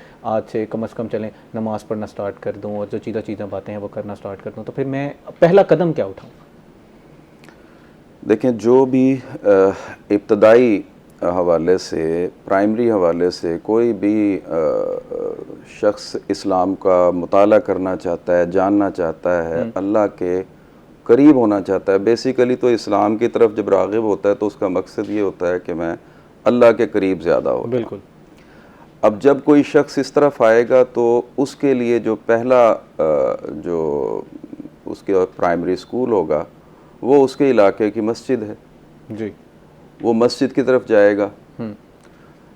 से कम से कम चलें नमाज़ पढ़ना स्टार्ट कर दूँ और जो चीज़ें बातें हैं वो करना स्टार्ट कर दूँ, तो फिर मैं पहला कदम क्या उठाऊँ? देखें, जो भी इब्तदाई हवाले से, प्राइमरी हवाले से कोई भी शख्स इस्लाम का मुताला करना चाहता है, जानना चाहता है, अल्लाह के करीब होना चाहता है, बेसिकली तो इस्लाम की तरफ जब राग़िब होता है तो उसका मकसद ये होता है कि मैं अल्लाह के करीब ज़्यादा हो। बिल्कुल। अब जब कोई शख्स इस तरफ आएगा तो उसके लिए जो पहला जो उसके प्राइमरी स्कूल होगा वो उसके इलाके की मस्जिद है जी। वो मस्जिद की तरफ जाएगा।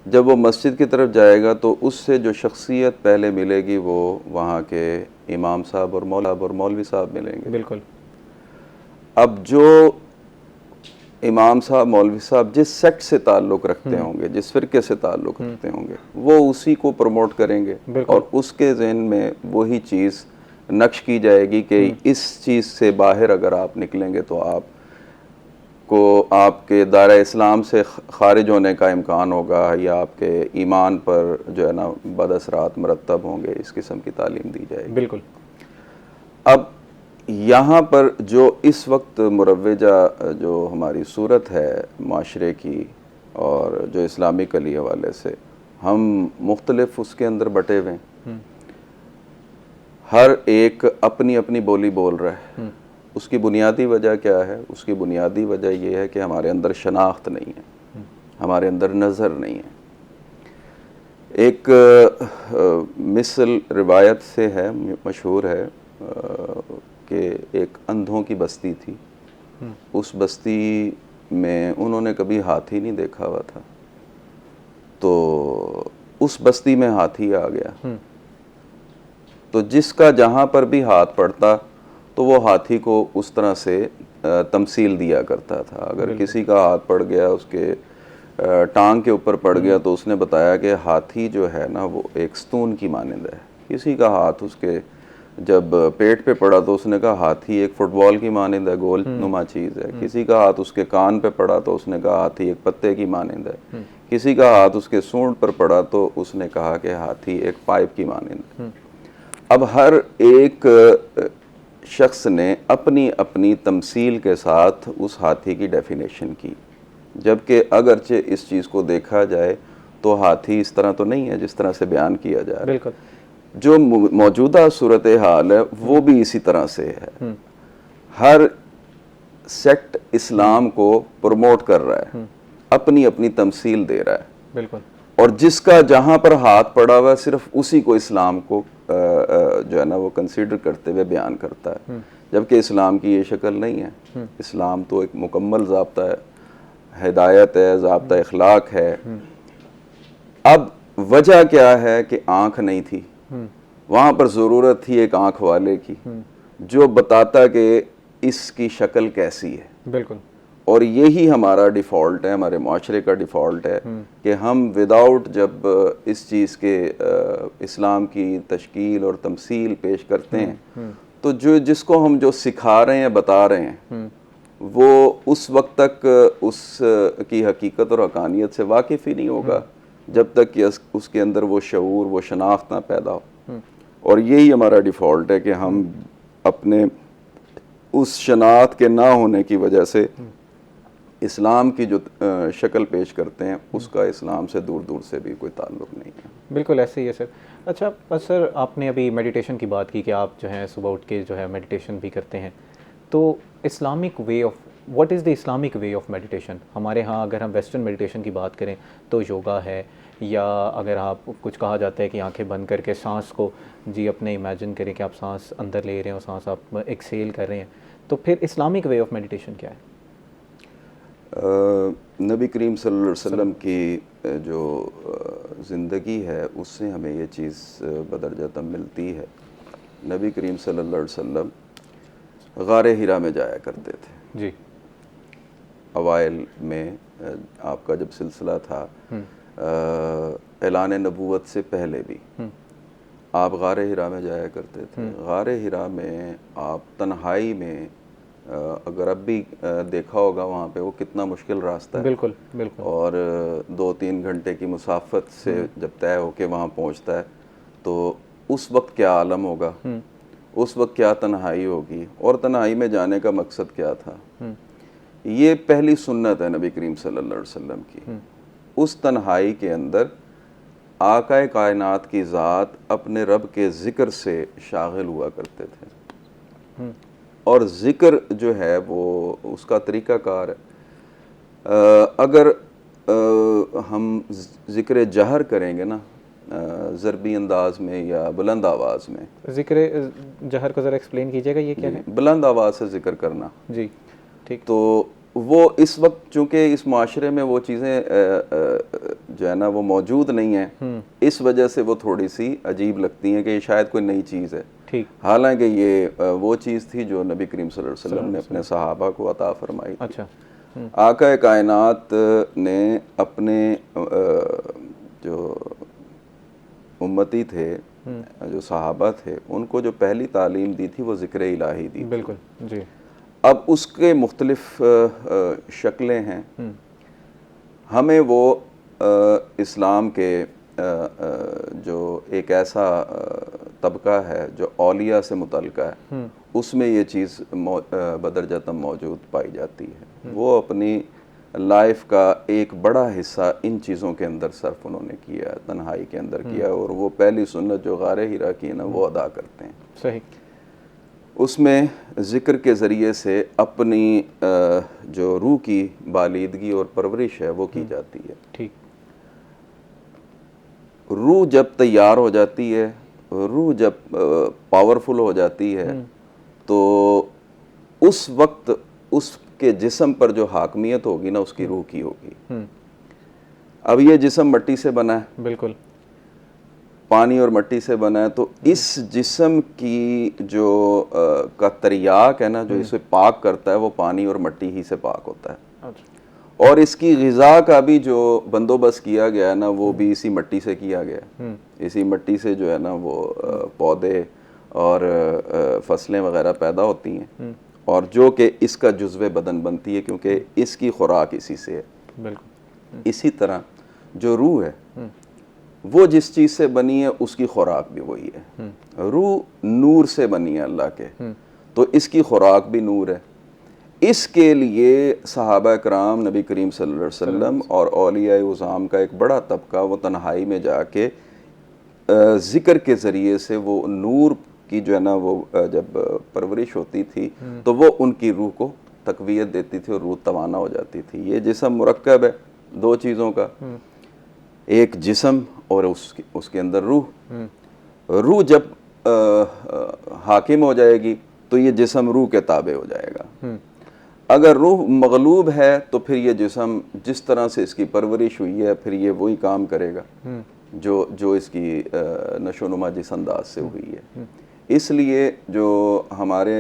जब वो मस्जिद की तरफ जाएगा तो उससे जो शख्सियत पहले मिलेगी वो वहाँ के इमाम साहब और मौलवी साहब मिलेंगे। बिल्कुल। अब जो इमाम साहब, मौलवी साहब जिस सेक्ट से ताल्लुक़ रखते होंगे, जिस फ़िरके से ताल्लुक़ रखते होंगे, वो उसी को प्रमोट करेंगे और उसके ज़हन में वही चीज़ नक्श की जाएगी कि इस चीज़ से बाहर अगर आप निकलेंगे तो आपके दायरा इस्लाम से ख़ारिज होने का इम्कान होगा या आपके ईमान पर जो है ना बदअसरात मरतब होंगे। इस किस्म की तालीम दी जाएगी। बिल्कुल। अब यहाँ पर जो इस वक्त मुरव्वजा जो हमारी सूरत है माशरे की और जो इस्लामिक अली हवाले से, हम मुख्तलिफ उसके अंदर बटे हुए हैं। हर एक अपनी अपनी बोली बोल रहा है। उसकी बुनियादी वजह क्या है? उसकी बुनियादी वजह यह है कि हमारे अंदर शनाख्त नहीं है, हमारे अंदर नज़र नहीं है। एक मिसल रिवायत से है, मशहूर है कि एक अंधों की बस्ती थी। उस बस्ती में उन्होंने कभी हाथी नहीं देखा हुआ था, तो उस बस्ती में हाथी आ गया। तो जिसका जहाँ पर भी हाथ पड़ता तो वो हाथी को उस तरह से तमसील दिया करता था। अगर किसी का हाथ पड़ गया, उसके टांग के ऊपर पड़ गया, तो उसने बताया कि हाथी जो है ना वो एक स्तून की मानंद है। किसी का हाथ उसके जब पेट पे पड़ा तो उसने कहा हाथी एक फुटबॉल की मानिंद है, गोल नुमा चीज़ है। किसी का हाथ उसके कान पे पड़ा तो उसने कहा हाथी एक पत्ते की मानिंद है। किसी का हाथ उसके सूंड पर पड़ा तो उसने कहा कि हाथी एक पाइप की मानिंद है। अब हर एक शख्स ने अपनी अपनी तमसील के साथ उस हाथी की डेफिनेशन की, जबकि अगरचे इस चीज़ को देखा जाए तो हाथी इस तरह तो नहीं है जिस तरह से बयान किया जा रहा है। बिल्कुल। जो मौजूदा सूरत हाल है वो भी इसी तरह से है। हर सेक्ट इस्लाम को प्रमोट कर रहा है, अपनी अपनी तमसील दे रहा है। बिल्कुल। और जिसका जहाँ पर हाथ पड़ा हुआ सिर्फ उसी को इस्लाम को जो है ना वो कंसीडर करते हुए बयान करता है, जबकि इस्लाम की ये शक्ल नहीं है। इस्लाम तो एक मुकम्मल ज़ाब्ता है, हिदायत है, ज़ाब्ता इखलाक है। अब वजह क्या है कि आँख नहीं थी, वहाँ पर ज़रूरत थी एक आँख वाले की जो बताता कि इसकी शक्ल कैसी है। बिल्कुल। और यही हमारा डिफ़ॉल्ट है, हमारे माशरे का डिफ़ॉल्ट है कि हम विदाउट जब इस चीज़ के इस्लाम की तशकील और तमसील पेश करते हैं तो जो जिसको हम जो सिखा रहे हैं बता रहे हैं वो उस वक्त तक उस की हकीकत और हकानियत से वाकिफ़ ही नहीं होगा जब तक कि उसके अंदर वो शऊर, वो शनाख्त ना पैदा हो। और यही हमारा डिफ़ॉल्ट है कि हम अपने उस शनाख्त के ना होने की वजह से इस्लाम की जो शक्ल पेश करते हैं उसका इस्लाम से दूर दूर से भी कोई ताल्लुक़ नहीं है। बिल्कुल ऐसे ही है सर। अच्छा बस सर, आपने अभी मेडिटेशन की बात की कि आप जो है सुबह उठ के जो है मेडिटेशन भी करते हैं, तो Islamic way of what is the Islamic way of meditation? हमारे यहाँ अगर हम वेस्टर्न मेडिटेशन की बात करें तो योगा है, या अगर आप कुछ कहा जाता है कि आंखें बंद करके सांस को जी अपने इमेजिन करें कि आप सांस अंदर ले रहे हैं और सांस आप एक्सेल कर रहे हैं, तो फिर इस्लामिक वे ऑफ मेडिटेशन क्या है? नबी करीम सल्लल्लाहु अलैहि वसल्लम की जो ज़िंदगी है उससे हमें ये चीज़ बदरजतम मिलती है। नबी करीम सल्लल्लाहु अलैहि वसल्लम गारे हिरा में जाया करते थे जी। अवाइल में आपका जब सिलसिला था ऐलान नबूवत से पहले भी आप गारे हिरा में जाया करते थे। गारे हिरा में आप तन्हाई में अगर अब भी देखा होगा वहाँ पे वो कितना मुश्किल रास्ता है। बिल्कुल बिल्कुल। और 2-3 घंटे की मुसाफत से जब तय होके वहाँ पहुँचता है तो उस वक्त क्या आलम होगा, उस वक्त क्या तन्हाई होगी और तन्हाई में जाने का मकसद क्या था। ये पहली सुन्नत है नबी करीम सल्लल्लाहु अलैहि वसल्लम की। उस तन्हाई के अंदर आकाए कायनात की ज़ात अपने रब के ज़िक्र से शागिल हुआ करते थे। और ज़िक्र जो है वो उसका तरीक़ाकार है। अगर हम ज़िक्र जहर करेंगे ना ज़रबी अंदाज में या बुलंद आवाज़ में, ज़िक्र जहर को ज़रा एक्सप्लेन कीजिएगा, ये क्या है? बुलंद आवाज़ से ज़िक्र करना जी ठीक। तो वो इस वक्त चूँकि इस माशरे में वो चीज़ें जो है ना वो मौजूद नहीं हैं, इस वजह से वो थोड़ी सी अजीब लगती हैं कि ये शायद कोई नई चीज़ है। ठीक। हालांकि ये वो चीज़ थी जो नबी करीम सल्लल्लाहु अलैहि वसल्लम ने अपने सहाबा को अता फरमाई थी। अच्छा। आका कायनात ने अपने जो उम्मती थे, जो सहाबा थे, उनको जो पहली तालीम दी थी वो ज़िक्र इलाही दी। बिल्कुल जी। अब उसके मुख्तलिफ शक्लें हैं। हमें वो इस्लाम के जो एक ऐसा तबका है जो औलिया से मुतल्लिक़ है उसमें ये चीज़ बदरजतम मौजूद पाई जाती है। वो अपनी लाइफ का एक बड़ा हिस्सा इन चीज़ों के अंदर सर्फ उन्होंने किया, तन्हाई के अंदर किया, और वो पहली सुन्नत जो गारे हिरा की ना वो अदा करते हैं। सही। उसमें ज़िक्र के ज़रिए से अपनी जो रूह की बालीदगी और परवरिश है वो की जाती है। ठीक। रूह जब तैयार हो जाती है, रूह जब पावरफुल हो जाती है तो उस वक्त उसके जिस्म पर जो हाकमियत होगी ना उसकी रूह की होगी। अब ये जिस्म मिट्टी से बना है, बिल्कुल पानी और मिट्टी से बना है, तो इस जिस्म की जो का तरियाक है ना जो इसे पाक करता है वो पानी और मिट्टी ही से पाक होता है। अच्छा। और इसकी ग़िज़ा का भी जो बंदोबस्त किया गया है ना वो भी इसी मिट्टी से किया गया है। इसी मिट्टी से जो है ना वो पौधे और फसलें वगैरह पैदा होती हैं, और जो कि इसका जुज़्व बदन बनती है, क्योंकि इसकी खुराक इसी से है। बिल्कुल। इसी तरह जो रूह है वो जिस चीज़ से बनी है उसकी खुराक भी वही है। रूह नूर से बनी है अल्लाह के, तो इसकी खुराक भी नूर है। इसके लिए सहाबा कराम, नबी करीम सल्लल्लाहु अलैहि वसल्लम और औलिया उज़ाम का एक बड़ा तबका वो तन्हाई में जाके ज़िक्र के ज़रिए से वो नूर की जो है ना वो जब परवरिश होती थी तो वो उनकी रूह को तक़वियत देती थी और रूह तवाना हो जाती थी। ये जिस्म मुरक्कब है दो चीज़ों का, एक जिस्म और उसके अंदर रूह। रूह जब हाकिम हो जाएगी तो ये जिस्म रूह के ताबे हो जाएगा। अगर रूह मगलूब है तो फिर ये जिस्म जिस तरह से इसकी परवरिश हुई है फिर ये वही काम करेगा जो इसकी नशोनुमा जिस अंदाज से हुई है। इसलिए जो हमारे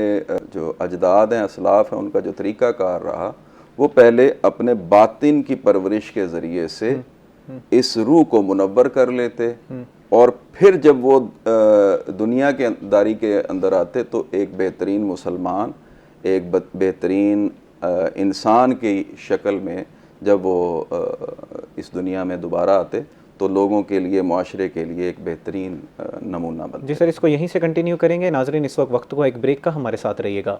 जो अजदाद हैं, असलाफ हैं, उनका जो तरीक़ा कार रहा वो पहले अपने बातिन की परवरिश के ज़रिए से इस रूह को मुनव्वर कर लेते, और फिर जब वो दुनिया के दारी के अंदर आते तो एक बेहतरीन मुसलमान, एक बेहतरीन इंसान की शक्ल में जब वो इस दुनिया में दोबारा आते तो लोगों के लिए, माशरे के लिए एक बेहतरीन नमूना बनता। जी सर, इसको यहीं से कंटिन्यू करेंगे। नाजरीन, इस वक्त हुआ एक ब्रेक का, हमारे साथ रहिएगा।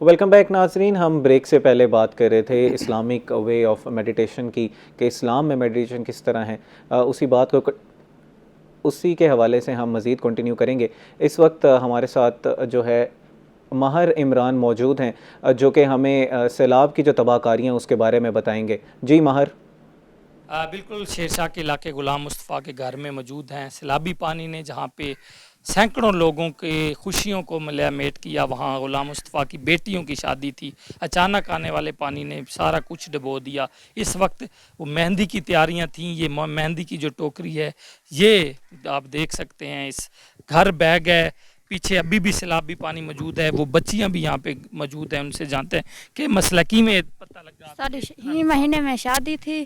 वेलकम बैक नाजरीन। हम ब्रेक से पहले बात कर रहे थे इस्लामिक वे ऑफ मेडिटेशन की, कि इस्लाम में मेडिटेशन किस तरह है। उसी बात को उसी के हवाले से हम मज़ीद कंटिन्यू करेंगे। इस वक्त हमारे साथ जो है महर इमरान मौजूद हैं, जो कि हमें सैलाब की जो तबाहकारियाँ उसके बारे में बताएंगे। जी महर। बिल्कुल, शेरशाह के इलाके गुलाम मुस्तफ़ा के घर में मौजूद हैं। सैलाबी पानी ने जहाँ पे सैकड़ों लोगों के खुशियों को मलयामेट किया, वहाँ गुलाम मुस्तफ़ा की बेटियों की शादी थी, अचानक आने वाले पानी ने सारा कुछ डुबो दिया। इस वक्त वो मेहंदी की तैयारियां थीं। ये मेहंदी की जो टोकरी है ये आप देख सकते हैं, इस घर बह गए। पीछे अभी भी सैलाबी पानी मौजूद है। वो बच्चियां भी यहाँ पे मौजूद हैं, उनसे जानते हैं कि मसलकी में पता लगा साढ़े महीने में शादी थी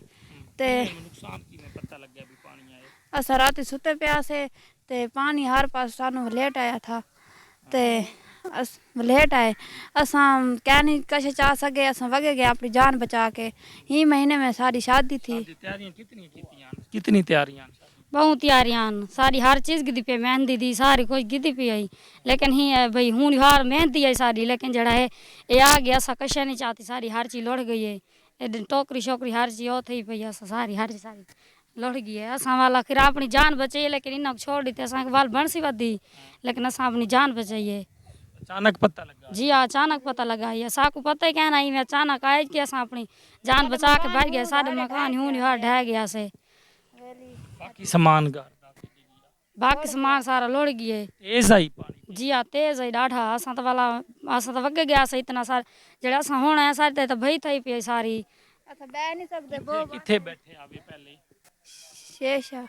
ते नुकसान की में पता लग गया भी पानी आए। असा रात सुते पिया से ते पानी हर पास सानू लेट आया था ते लेट आए। असा क्या नहीं कश चाह सके, असा वगे गए अपनी जान बचा के। ही महीने में सारी शादी थी। तैयारियां कितनी तैयारियां बहुत तैयारियां सारी, हर चीज़ गिदी पे, मेहंदी दी सारी कुछ गिदी पे आई। लेकिन ही है भाई हूँ हार मेहंदी आई सारी, लेकिन जड़ा है ये आ गया। असा कशा नहीं चाहती, सारी हर चीज़ लुढ़ गई है। टोकरी शोकरी हर चीज़ ओ थी पई, असा सारी हर चीज़ सारी लुढ़ गई है। असा वाला फिर अपनी जान बचाई, लेकिन इन्हों छोड़ दी असा वाल बंसी वधी, लेकिन असा अपनी जान बचाई है। अचानक पता लगा? जी हाँ, अचानक पता लगा है। साकू पता ही कहना ही, मैं अचानक आए कि असा अपनी जान बचा के बैठ गया। सारे मकान हूँ हार ढह गया से, बाकी सामान सारा लुढ़ गया। तेज आई पानी? जी हाँ, तेज आई ढाढा। असा तो वाला असा तो वगे गया से इतना सारा जड़ा असा होना है सारे तो भई थी पी सारी। असा बह नहीं सकते। किथे बैठे अभी पहले? शेरशाह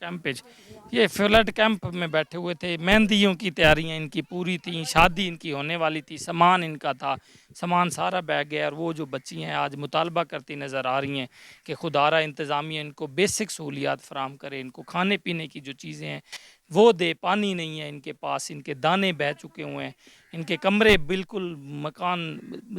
कैंप पे। ये फ्लड कैंप में बैठे हुए थे। मेहंदियों की तैयारियां इनकी पूरी थी, शादी इनकी होने वाली थी, सामान इनका था, सामान सारा बह गया। और वो जो बच्ची हैं आज मुतालबा करती नज़र आ रही हैं कि खुदारा इंतज़ामिया इनको बेसिक सहूलियात फ़राम करे, इनको खाने पीने की जो चीज़ें हैं वो दे। पानी नहीं है इनके पास, इनके दाने बह चुके हुए हैं, इनके कमरे बिल्कुल मकान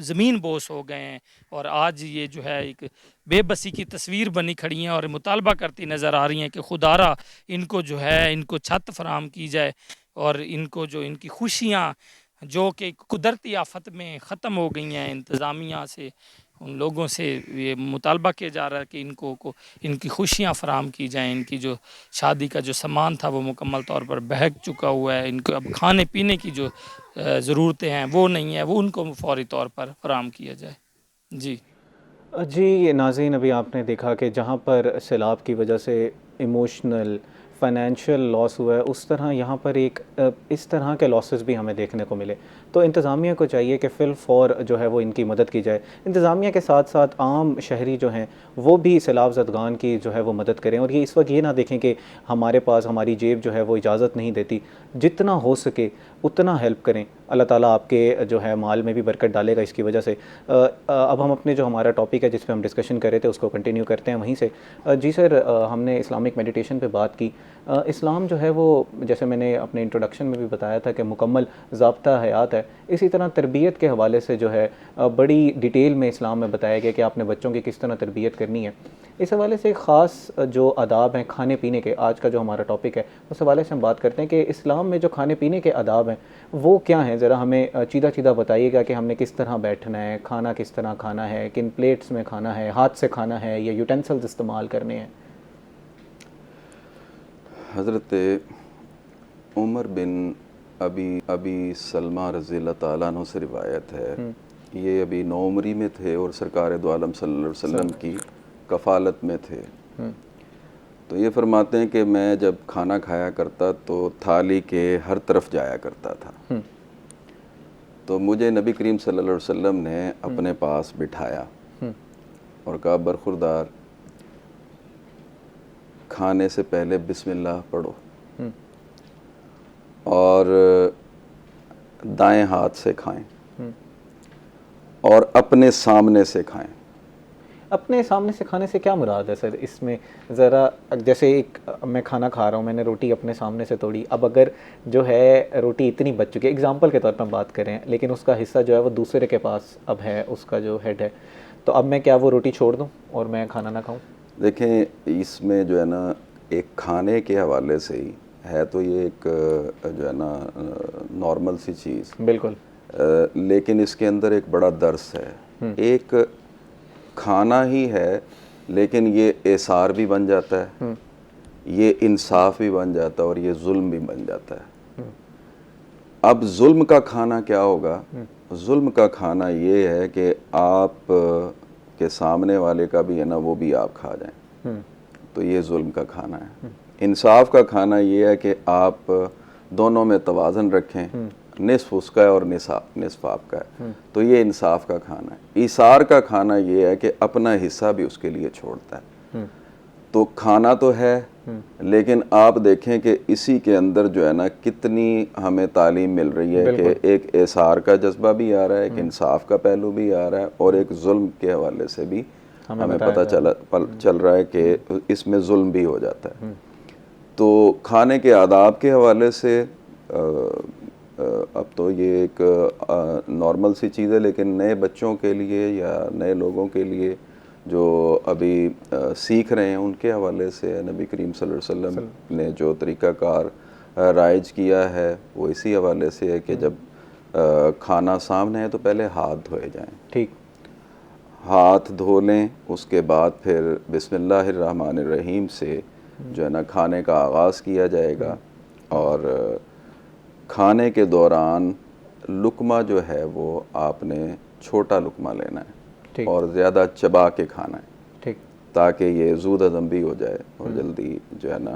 ज़मीन बोस हो गए हैं। और आज ये जो है एक बेबसी की तस्वीर बनी खड़ी हैं और मुतालबा करती नज़र आ रही हैं कि खुदारा इनको जो है इनको छत फराम की जाए, और इनको जो इनकी खुशियाँ जो कि कुदरती आफत में ख़त्म हो गई हैं, इंतज़ामिया से उन लोगों से ये मुतालबा किया जा रहा है कि इनको इनकी खुशियाँ फराम की जाएँ। इनकी जो शादी का जो सामान था वो मुकम्मल तौर पर बहक चुका हुआ है। इनको अब खाने पीने की जो ज़रूरतें हैं वो नहीं है, वो उनको फौरी तौर पर फराम किया जाए। जी नाज़रीन, अभी आपने देखा कि जहाँ पर सैलाब की वजह से इमोशनल फाइनेंशियल लॉस हुआ है, उस तरह यहाँ पर एक इस तरह के लॉसेस भी हमें देखने को मिले। तो इंतज़ामिया को चाहिए कि फिल फौर जो है वो इनकी मदद की जाए। इंतज़ामिया के साथ साथ आम शहरी जो हैं वो भी सैलाब ज़दगान की जो है वो मदद करें। और ये इस वक्त ये ना देखें कि हमारे पास हमारी जेब जो है वो इजाज़त नहीं देती। जितना हो सके उतना हेल्प करें। अल्लाह ताला आपके जो है माल में भी बरकत डालेगा इसकी वजह से। अब हम अपने जो हमारा टॉपिक है जिस पे हम डिस्कशन कर रहे थे उसको कंटिन्यू करते हैं वहीं से। जी सर, हमने इस्लामिक मेडिटेशन पे बात की। इस्लाम जो है वो, जैसे मैंने अपने इंट्रोडक्शन में भी बताया था कि मुकम्मल ज़ाब्ता हयात है, इसी तरह तरबियत के हवाले से जो है बड़ी डिटेल में इस्लाम में बताया गया कि आपने बच्चों की किस तरह तरबियत करनी है। इस हवाले से ख़ास जो आदाब हैं खाने पीने के, आज का जो हमारा टॉपिक है उस हवाले से हम बात करते हैं कि इस्लाम में जो खाने पीने के आदाब हैं वो क्या हैं। ज़रा हमें चीदा चीदा बताइएगा कि हमने किस तरह बैठना है, खाना किस तरह खाना है, किन प्लेट्स में खाना है, हाथ से खाना है या यूटेंसिल्स इस्तेमाल करने हैं। हज़रत उमर बिन अबी सलमा रज़ी अल्लाह ताला अन्हु से रिवायत है, ये अभी नौमरी में थे और सरकार दो आलम सल्लल्लाहु अलैहि वसल्लम की कफ़ालत में थे। तो ये फरमाते हैं कि मैं जब खाना खाया करता तो थाली के हर तरफ जाया करता था। तो मुझे नबी करीम सल्लल्लाहु अलैहि वसल्लम ने अपने पास बिठाया और कहा, बरखुरदार, खाने से पहले बिस्मिल्लाह पढ़ो और दाएं हाथ से खाएं और अपने सामने से खाएं। अपने सामने से खाने से क्या मुराद है सर इसमें? ज़रा, जैसे एक मैं खाना खा रहा हूँ, मैंने रोटी अपने सामने से तोड़ी, अब अगर जो है रोटी इतनी बच चुकी है, एग्जांपल के तौर पर हम बात करें, लेकिन उसका हिस्सा जो है वो दूसरे के पास अब है, उसका जो हेड है, तो अब मैं क्या वो रोटी छोड़ दूँ और मैं खाना ना खाऊँ? देखें, इसमें जो है ना एक खाने के हवाले से ही है, तो ये एक जो है ना नॉर्मल सी चीज़, बिल्कुल, लेकिन इसके अंदर एक बड़ा दर्स है। एक खाना ही है लेकिन ये एसार भी बन जाता है, ये इंसाफ भी बन जाता है और ये जुल्म भी बन जाता है। अब जुल्म का खाना क्या होगा? जुल्म का खाना ये है कि आप के सामने वाले का भी है ना वो भी आप खा जाएं, तो ये जुल्म का खाना है। इंसाफ का खाना ये है कि आप दोनों में तवाज़न रखें, निस्फ उसका है और निस्फ आपका है, तो ये इंसाफ का खाना है। ईसार का खाना ये है कि अपना हिस्सा भी उसके लिए छोड़ता है। तो खाना तो है, लेकिन आप देखें कि इसी के अंदर जो है ना कितनी हमें तालीम मिल रही है कि एक एसार का जज्बा भी आ रहा है, एक इंसाफ का पहलू भी आ रहा है और एक जुल्म के हवाले से भी हमें पता चल रहा है कि इसमें जुल्म भी हो जाता है। तो खाने के आदाब के हवाले से अब तो ये एक नॉर्मल सी चीज़ है, लेकिन नए बच्चों के लिए या नए लोगों के लिए जो अभी सीख रहे हैं उनके हवाले से नबी करीम सल्लल्लाहु अलैहि वसल्लम ने जो तरीक़ाकार राइज किया है वो इसी हवाले से है कि जब खाना सामने है तो पहले हाथ धोए जाएं। ठीक, हाथ धो लें, उसके बाद फिर बिस्मिल्लाहिर्रहमानिर्रहीम से जो है ना खाने का आगाज़ किया जाएगा और खाने के दौरान लुकमा जो है वो आपने छोटा लुकमा लेना है और ज़्यादा चबा के खाना है, ठीक, ताकि ये ज़ूद हज़म भी हो जाए और जल्दी जो है ना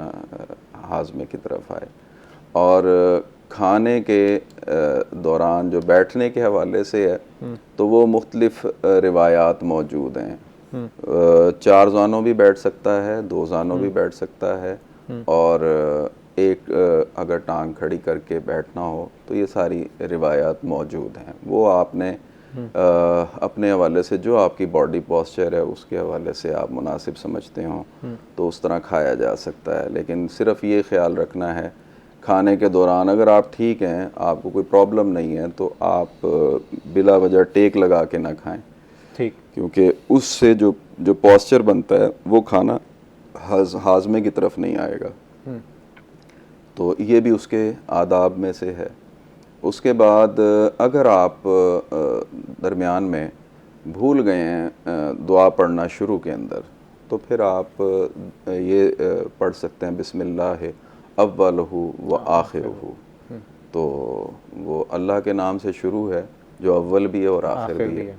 हाज़मे की तरफ आए। और खाने के दौरान जो बैठने के हवाले से है तो वो मुख्तलिफ रिवायात मौजूद हैं। 4 ज़ानों भी बैठ सकता है, 2 ज़ानों भी बैठ सकता है और एक अगर टांग खड़ी करके बैठना हो, तो ये सारी रिवायात मौजूद हैं। वो आपने अपने हवाले से जो आपकी बॉडी पोस्चर है उसके हवाले से आप मुनासिब समझते हो तो उस तरह खाया जा सकता है। लेकिन सिर्फ ये ख्याल रखना है खाने के दौरान अगर आप ठीक हैं, आपको कोई प्रॉब्लम नहीं है, तो आप बिला वजह टेक लगा के ना खाएं, ठीक, क्योंकि उससे जो पोस्चर बनता है वो खाना हाजमे की तरफ नहीं आएगा। तो ये भी उसके आदाब में से है। उसके बाद अगर आप दरमियान में भूल गए हैं दुआ पढ़ना शुरू के अंदर, तो फिर आप ये पढ़ सकते हैं बिस्मिल्लाह अव्वलहु व आखिरुहु। तो वो अल्लाह के नाम से शुरू है जो अव्वल भी है और आखिर भी है,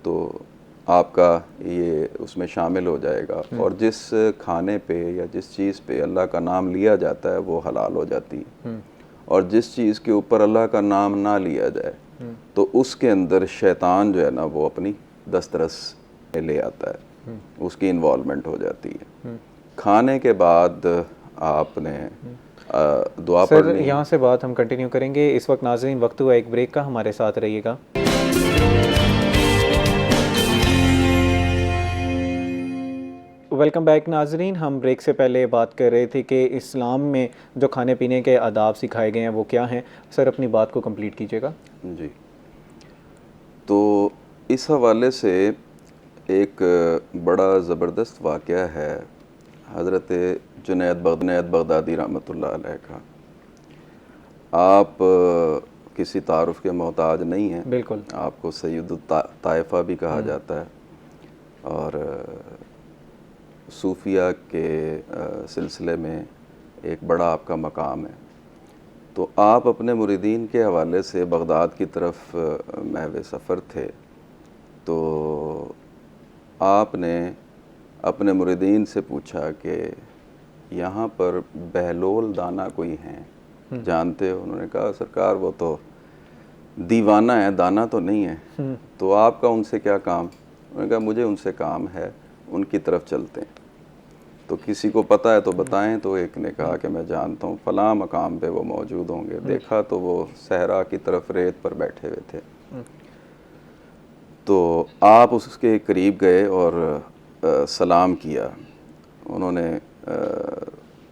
तो आपका ये उसमें शामिल हो जाएगा। और जिस खाने पे या जिस चीज़ पे अल्लाह का नाम लिया जाता है वो हलाल हो जाती है, और जिस चीज़ के ऊपर अल्लाह का नाम ना लिया जाए तो उसके अंदर शैतान जो है ना वो अपनी दस्तरस ले आता है, उसकी इन्वॉल्वमेंट हो जाती है। खाने के बाद आपने दुआ सर पढ़नी है। यहाँ से बात हम कंटिन्यू करेंगे। इस वक्त नाज़रीन वक्त हुआ एक ब्रेक का, हमारे साथ रहिएगा। वेलकम बैक नाजरीन। हम ब्रेक से पहले बात कर रहे थे कि इस्लाम में जो खाने पीने के आदाब सिखाए गए हैं वो क्या हैं। सर अपनी बात को कंप्लीट कीजिएगा। जी, तो इस हवाले से एक बड़ा ज़बरदस्त वाक़या है हज़रत जुनैद बगदादी रहमतुल्लाह अलैह का। आप किसी तारुफ़ के मोहताज नहीं हैं। बिल्कुल। आपको सैयदुत ताइफ़ा भी कहा जाता है और सूफिया के सिलसिले में एक बड़ा आपका मकाम है। तो आप अपने मुरीदीन के हवाले से बगदाद की तरफ महव सफ़र थे, तो आपने अपने मुरीदीन से पूछा कि यहाँ पर बहलोल दाना कोई हैं, जानते हो? उन्होंने कहा सरकार वो तो दीवाना है, दाना तो नहीं है। तो आपका उनसे क्या काम? उन्होंने कहा मुझे उनसे काम है, उनकी तरफ चलते हैं। तो किसी को पता है तो बताएं। तो एक ने कहा कि मैं जानता हूँ फ़लाँ मकाम पे वो मौजूद होंगे। देखा तो वो सहरा की तरफ रेत पर बैठे हुए थे। तो आप उसके करीब गए और सलाम किया। उन्होंने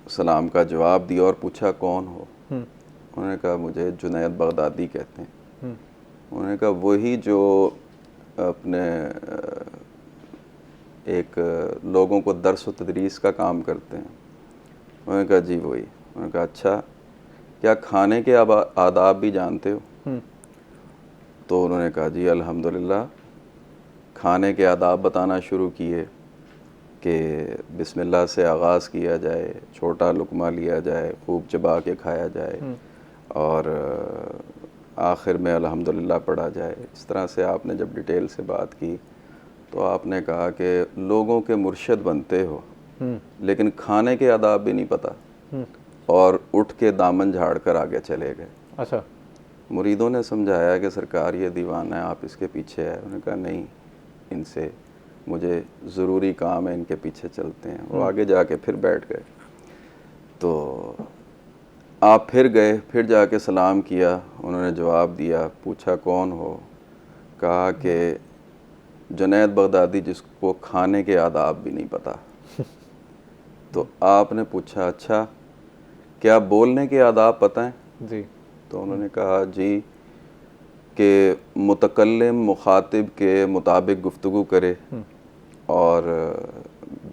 सलाम का जवाब दिया और पूछा कौन हो? उन्होंने कहा मुझे जुनैद बगदादी कहते हैं। उन्होंने कहा वही जो अपने एक लोगों को दर्स व तदरीस का काम करते हैं? उन्होंने कहा जी वही। उन्होंने कहा अच्छा, क्या खाने के आदाब भी जानते हो? तो उन्होंने कहा जी अल्हम्दुलिल्लाह। खाने के आदाब बताना शुरू किए कि बिस्मिल्लाह से आगाज़ किया जाए, छोटा लुकमा लिया जाए, खूब चबा के खाया जाए और आखिर में अल्हम्दुलिल्लाह पढ़ा जाए। इस तरह से आपने जब डिटेल से बात की तो आपने कहा कि लोगों के मुर्शद बनते हो लेकिन खाने के आदाब भी नहीं पता, और उठ के दामन झाड़ कर आगे चले गए। अच्छा। मुरीदों ने समझाया कि सरकार ये दीवाना है, आप इसके पीछे है। उन्होंने कहा नहीं, इनसे मुझे ज़रूरी काम है, इनके पीछे चलते हैं। वो आगे जाके फिर बैठ गए। तो आप फिर गए, फिर जाके सलाम किया। उन्होंने जवाब दिया, पूछा कौन हो? कहा कि जुनैद बगदादी जिसको खाने के आदाब भी नहीं पता। तो आपने पूछा अच्छा, क्या बोलने के आदाब पता हैं? जी। तो उन्होंने कहा जी कि मुतकल्लिम मुखातिब के मुताबिक गुफ्तगू करे और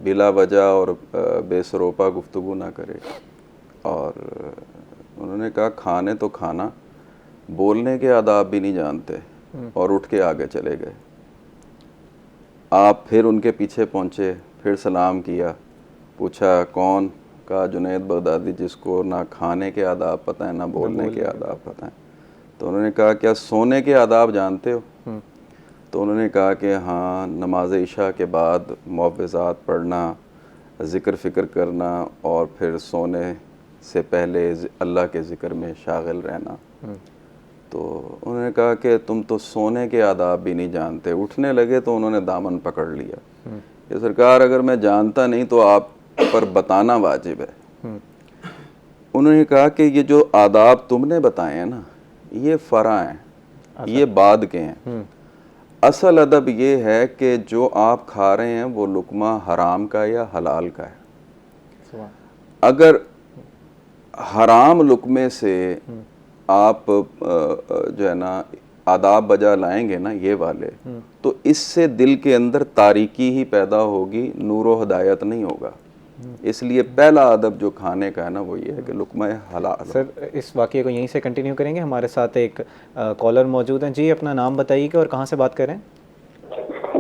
बिला वजह और बेसरोपा गुफ्तगू ना करे। और उन्होंने कहा खाने तो खाना, बोलने के आदाब भी नहीं जानते, और उठ के आगे चले गए। आप फिर उनके पीछे पहुँचे, फिर सलाम किया, पूछा कौन? कहा जुनैद बगदादी जिसको ना खाने के आदाब पता है ना बोलने के आदाब पता है। तो उन्होंने कहा क्या सोने के आदाब जानते हो? तो उन्होंने कहा कि हाँ, नमाज इशा के बाद मुअव्विज़ात पढ़ना, ज़िक्र फ़िक्र करना और फिर सोने से पहले अल्लाह के ज़िक्र में शागिल रहना। तो उन्होंने कहा कि तुम तो सोने के आदाब भी नहीं जानते। उठने लगे तो उन्होंने दामन पकड़ लिया कि सरकार अगर मैं जानता नहीं तो आप पर बताना वाजिब है। उन्होंने कहा कि ये जो आदाब तुमने बताए हैं ना, ये फ़रा हैं, ये बाद के हैं। असल अदब ये है कि जो आप खा रहे हैं वो लुकमा हराम का या हलाल का है। अगर हराम लुकमे से आप जो है ना आदाब बजा लाएंगे ना ये वाले, तो इससे दिल के अंदर तारीकी ही पैदा होगी, नूर व हिदायत नहीं होगा। इसलिए पहला अदब जो खाने का है ना वो ये है कि लुकमा हलाल। सर इस वाक़े को यहीं से कंटिन्यू करेंगे। हमारे साथ एक कॉलर मौजूद हैं। जी अपना नाम बताइएगा और कहाँ से बात कर रहे हैं?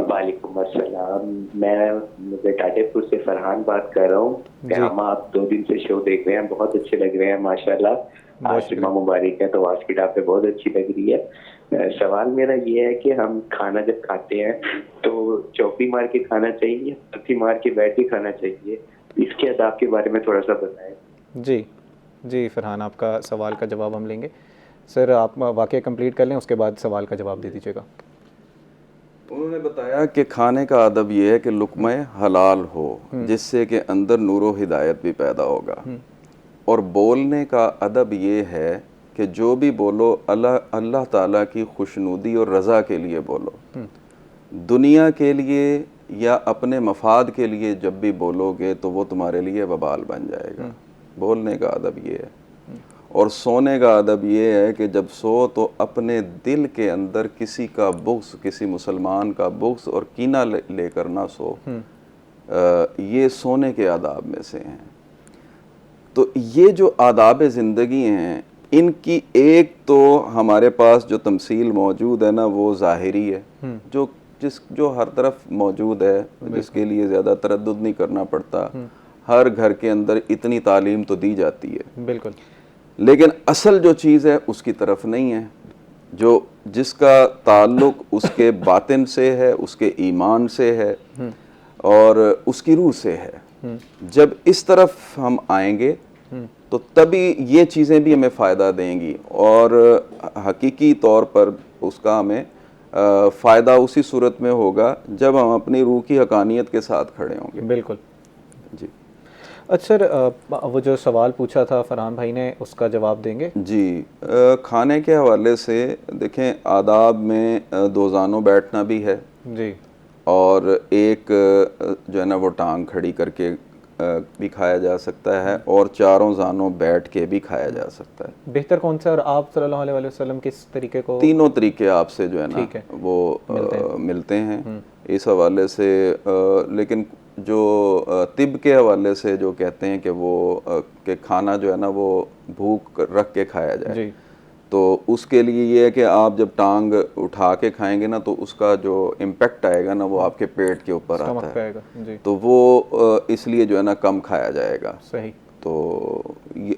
वालेकुम अस्सलाम, मैं टाटेपुर से फरहान बात कर रहा हूँ। हम आप 2 दिन से शो देख रहे हैं, बहुत अच्छे लग रहे हैं माशाल्लाह। आज जुम्मा मुबारक है तो आज की डाप पे बहुत अच्छी लग रही है। सवाल मेरा ये है कि हम खाना जब खाते हैं तो चौकी मार के खाना चाहिए, पत्ती मार के बैठ के खाना चाहिए? इसके अदाब के बारे में थोड़ा सा बताएं। जी जी फरहान, आपका सवाल का जवाब हम लेंगे। सर आप वाक़या कंप्लीट कर लें, उसके बाद सवाल का जवाब दे दीजिएगा। उन्होंने बताया कि खाने का अदब ये है कि लुकमा हलाल हो, जिससे कि अंदर नूर व हिदायत भी पैदा होगा। और बोलने का अदब ये है कि जो भी बोलो अल्लाह ताला की खुशनुदी और रज़ा के लिए बोलो। दुनिया के लिए या अपने मफाद के लिए जब भी बोलोगे तो वो तुम्हारे लिए वबाल बन जाएगा। बोलने का अदब ये है। और सोने का अदब ये है कि जब सो तो अपने दिल के अंदर किसी का बुग़्ज़, किसी मुसलमान का बुग़्ज़ और कीना लेकर ना सो। ये सोने के आदाब में से हैं। तो ये जो आदाब ज़िंदगी हैं, इनकी एक तो हमारे पास जो तमसील मौजूद है ना, वो ज़ाहिरी है, जो हर तरफ मौजूद है, जिसके लिए ज़्यादा तरद्दुद नहीं करना पड़ता। हर घर के अंदर इतनी तालीम तो दी जाती है, बिल्कुल। लेकिन असल जो चीज़ है उसकी तरफ नहीं है, जो जिसका ताल्लुक उसके बातिन से है, उसके ईमान से है और उसकी रूह से है। जब इस तरफ हम आएंगे तो तभी ये चीज़ें भी हमें फ़ायदा देंगी और हकीकी तौर पर उसका हमें फ़ायदा उसी सूरत में होगा जब हम अपनी रूह की हकानियत के साथ खड़े होंगे। बिल्कुल जी। अच्छा सर, वो जो सवाल पूछा था फरहान भाई ने, उसका जवाब देंगे? जी, खाने के हवाले से देखें, आदाब में दो जानों बैठना भी है जी, और एक जो है ना वो टांग खड़ी करके भी खाया जा सकता है और चारों जानों बैठ के भी खाया जा सकता है। बेहतर कौन सा, और आप सल्लल्लाहु अलैहि वसल्लम किस तरीके को? तीनों तरीके आपसे जो है ना वो मिलते हैं इस हवाले से। लेकिन जो तिब के हवाले से जो कहते हैं कि वो कि खाना जो है ना वो भूख रख के खाया जाए जी, तो उसके लिए ये है कि आप जब टांग उठा के खाएंगे ना तो उसका जो इम्पैक्ट आएगा ना वो आपके पेट के ऊपर आता है जी, तो वो इसलिए जो है ना कम खाया जाएगा। सही। तो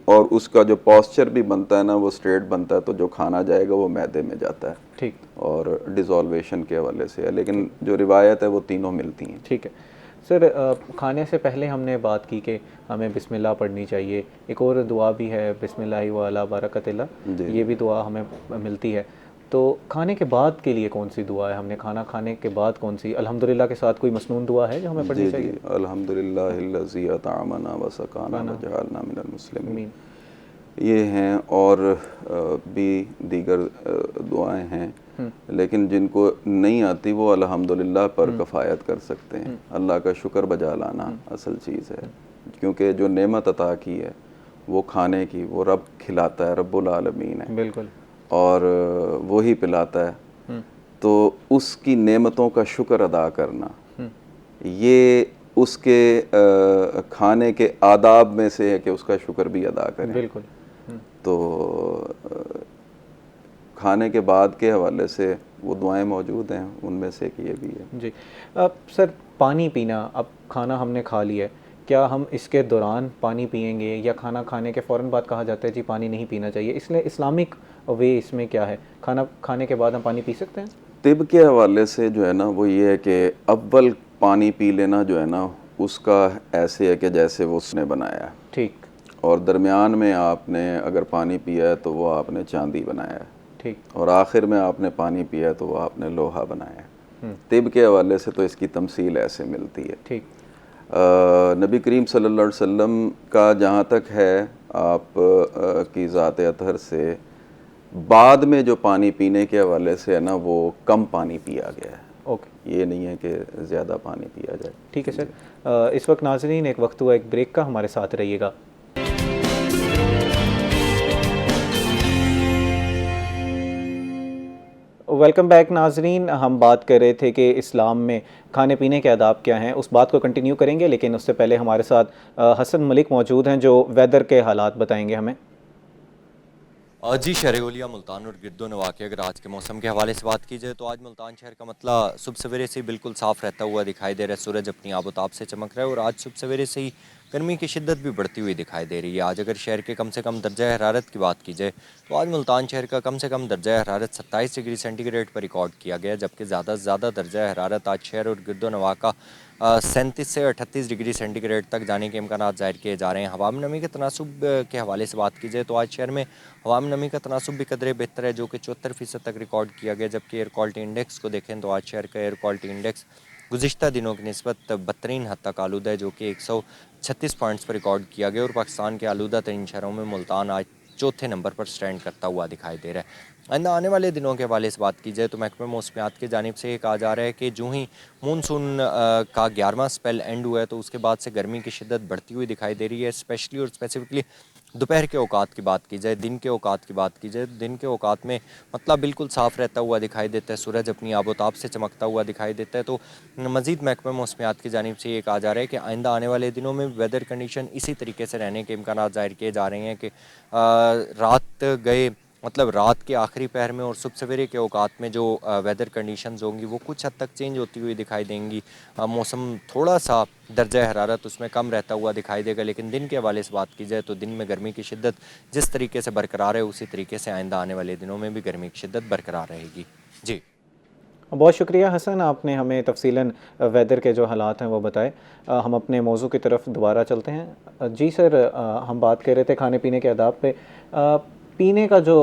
और उसका जो पॉस्चर भी बनता है ना वो स्ट्रेट बनता है, तो जो खाना जाएगा वो मैदे में जाता है। ठीक। और डिज़ोल्वेशन के हवाले से है, लेकिन जो रिवायत है वो तीनों मिलती हैं। ठीक है सर, खाने से पहले हमने बात की कि हमें बिस्मिल्लाह पढ़नी चाहिए। एक और दुआ भी है, बिस्मिल्लाहि व अला बरकतिल्लाह, ये भी दुआ हमें मिलती है। तो खाने के बाद के लिए कौन सी दुआ है? हमने खाना खाने के बाद कौन सी, अल्हम्दुलिल्लाह के साथ कोई मसनून दुआ है जो हमें पढ़नी चाहिए? अल्हम्दुलिल्लाहिल्लज़ी अतअमना व सक़ाना व जअलना मिनल मुस्लिमीन, ये हैं। और भी दीगर दुआएं हैं, लेकिन जिनको नहीं आती वो अल्हम्दुलिल्लाह पर कफ़ायत कर सकते हैं। अल्लाह का शुक्र बजा लाना असल चीज़ है, क्योंकि जो नेमत अता की है वो खाने की, वो रब खिलाता है, रब्बुल आलमीन है। बिल्कुल। और वो ही पिलाता है, तो उसकी नेमतों का शुक्र अदा करना, ये उसके खाने के आदाब में से है कि उसका शुक्र भी अदा करें। बिल्कुल। तो खाने के बाद के हवाले से वो दुआएं मौजूद हैं, उनमें से एक ये भी है जी। सर, पानी पीना, अब खाना हमने खा लिया है, क्या हम इसके दौरान पानी पिएंगे या खाना खाने के फ़ौरन बाद कहा जाता है जी पानी नहीं पीना चाहिए, इसलिए इस्लामिक वे इसमें क्या है? खाना खाने के बाद हम पानी पी सकते हैं? तिब के हवाले से जो है ना वो ये है कि अव्वल पानी पी लेना जो है ना उसका ऐसे है कि जैसे वो उसने बनाया। ठीक। और दरमियान में आपने अगर पानी पिया है तो वो आपने चांदी बनाया है। ठीक। और आखिर में आपने पानी पिया है तो वो आपने लोहा बनाया है। तिब के हवाले से तो इसकी तमसील ऐसे मिलती है। ठीक। नबी करीम सल्लल्लाहु अलैहि वसल्लम का जहाँ तक है आप की ज़ात अतहर से बाद में जो पानी पीने के हवाले से है ना वो कम पानी पिया गया है। ओके। ये नहीं है कि ज़्यादा पानी पिया जाए। ठीक है सर, इस वक्त नाज़रीन एक वक्त हुआ एक ब्रेक का, हमारे साथ रहिएगा। वेलकम बैक नाजरीन, हम बात कर रहे थे कि इस्लाम में खाने पीने के आदाब क्या हैं, उस बात को कंटिन्यू करेंगे, लेकिन उससे पहले हमारे साथ हसन मलिक मौजूद हैं जो वेदर के हालात बताएंगे हमें। जी, शहर-ए-औलिया मुल्तान और गिरदो नवाह के अगर आज के मौसम के हवाले से बात की जाए तो आज मुल्तान शहर का मतला सुबह सवेरे से ही बिल्कुल साफ़ रहता हुआ दिखाई दे रहा है। सूरज अपनी आबोताब से चमक रहा है और आज सुबह सवेरे से ही गर्मी की शिद्दत भी बढ़ती हुई दिखाई दे रही है। आज अगर शहर के कम से कम दर्जा हरारत की बात की जाए तो आज मुल्तान शहर का कम से कम दर्जा हरारत 27 डिग्री सेंटीग्रेड पर रिकॉर्ड किया गया, जबकि ज़्यादा से ज़्यादा दर्जा हरारत आज शहर और गिरदो नवाह का 37 से 38 डिग्री सेंटीग्रेड तक जाने के इम्कानात ज़ाहिर किए जा रहे हैं। हवा में नमी के तनासुब के हवाले से बात की जाए तो आज शहर में हवा में नमी का तनासुब भी कदरे बेहतर है, जो कि 74% तक रिकॉर्ड किया गया, जबकि एयर क्वालिटी इंडेक्स को देखें तो आज शहर का एयर क्वालिटी इंडेक्स गुज़िश्ता दिनों की निस्बत बदतरीन हद तक आलूदा है, जो कि 136 पॉइंट्स पर रिकॉर्ड किया गया और पाकिस्तान के आलूदा तरीन शहरों में मुल्तान आज चौथे नंबर पर स्टैंड करता हुआ दिखाई दे रहा है। आइंदा आने वाले दिनों के हवाले से बात की जाए तो महकमे मौसमियात की जानिब से ये कहा जा रहा है कि जो ही मानसून का 11वां स्पेल एंड हुआ है तो उसके बाद से गर्मी की शिद्दत बढ़ती हुई दिखाई दे रही है। स्पेशली और स्पेसिफिकली दोपहर के औकात की बात की जाए, दिन के औकात की बात की जाए, दिन के औकात में मतलब बिल्कुल साफ़ रहता हुआ दिखाई देता है, सूरज अपनी आबोताब से चमकता हुआ दिखाई देता है। तो मज़ीद महकमे मौसमियात की जानिब से ये कहा जा रहा है कि आइंदा आने वाले दिनों में वेदर कंडीशन इसी तरीके से रहने के इम्कान ज़ाहिर किए जा रहे हैं कि रात गए मतलब रात के आखिरी पहर में और सुबह सवेरे के औकात में जो वेदर कंडीशंस होंगी वो कुछ हद तक चेंज होती हुई दिखाई देंगी। मौसम थोड़ा सा दर्जा हरारत उसमें कम रहता हुआ दिखाई देगा, लेकिन दिन के हवाले से बात की जाए तो दिन में गर्मी की शिद्दत जिस तरीके से बरकरार है उसी तरीके से आइंदा आने वाले दिनों में भी गर्मी की शिद्दत बरकरार रहेगी। जी बहुत शुक्रिया हसन, आपने हमें तफसीलन वेदर के जो हालात हैं वो बताए। हम अपने मौजू की तरफ दोबारा चलते हैं। जी सर, हम बात कर रहे थे खाने पीने के आदाब पे। पीने का जो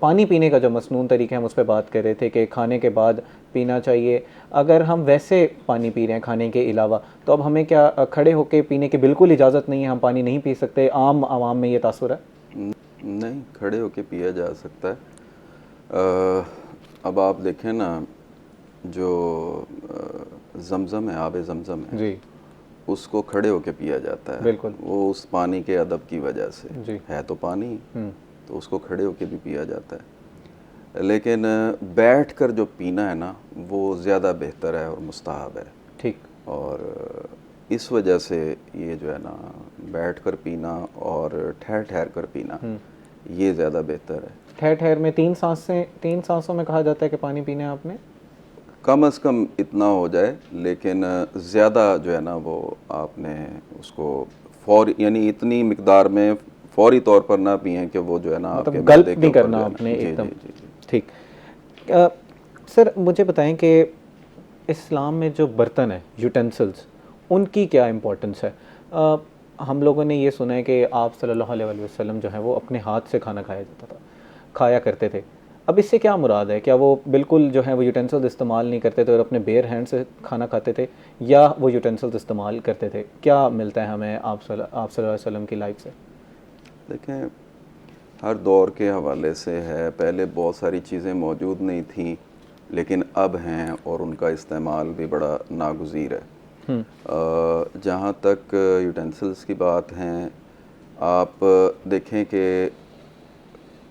पानी पीने का जो मसनून तरीका है हम उस पर बात कर रहे थे कि खाने के बाद पीना चाहिए। अगर हम वैसे पानी पी रहे हैं खाने के अलावा तो अब हमें क्या खड़े होकर पीने की बिल्कुल इजाज़त नहीं है, हम पानी नहीं पी सकते? आम आवाम में ये तासुर है? नहीं, खड़े होकर पिया जा सकता है। अब आप देखें ना, जो जमज़म है, आब जमज़म है जी, उसको खड़े होके पिया जाता है। बिल्कुल, वो उस पानी के अदब की वजह से जी, है तो पानी, तो उसको खड़े होके भी पिया जाता है। लेकिन बैठ कर जो पीना है ना वो ज़्यादा बेहतर है और मुस्तहब है। ठीक। और इस वजह से ये जो है ना बैठ कर पीना और ठहर ठहर कर पीना ये ज़्यादा बेहतर है। ठहर ठहर में 3 सांसों में कहा जाता है कि पानी पीना है आपने? कम अज़ कम इतना हो जाए, लेकिन ज़्यादा जो है ना वो आपने उसको यानी इतनी मिकदार में फौरी तौर पर ना पिएं कि वो जो है ना मतलब गल्प नहीं करना आपने एकदम। ठीक। सर मुझे बताएं कि इस्लाम में जो बर्तन है, यूटेंसिल्स, उनकी क्या इम्पोर्टेंस है? हम लोगों ने ये सुना है कि आप सल्लल्लाहु अलैहि वसल्लम जो है वो अपने हाथ से खाना खाया करते थे। अब इससे क्या मुराद है? क्या वो बिल्कुल जो है वो यूटेंसिल्स इस्तेमाल नहीं करते थे और अपने बेयर हैंड से खाना खाते थे, या वो यूटेंसिल्स इस्तेमाल करते थे? क्या मिलता है हमें आप सल्लल्लाहु अलैहि वसल्लम की लाइफ से? देखें, हर दौर के हवाले से है। पहले बहुत सारी चीज़ें मौजूद नहीं थी लेकिन अब हैं और उनका इस्तेमाल भी बड़ा नागुज़ीर है। जहाँ तक यूटेंसिल्स की बात है, आप देखें कि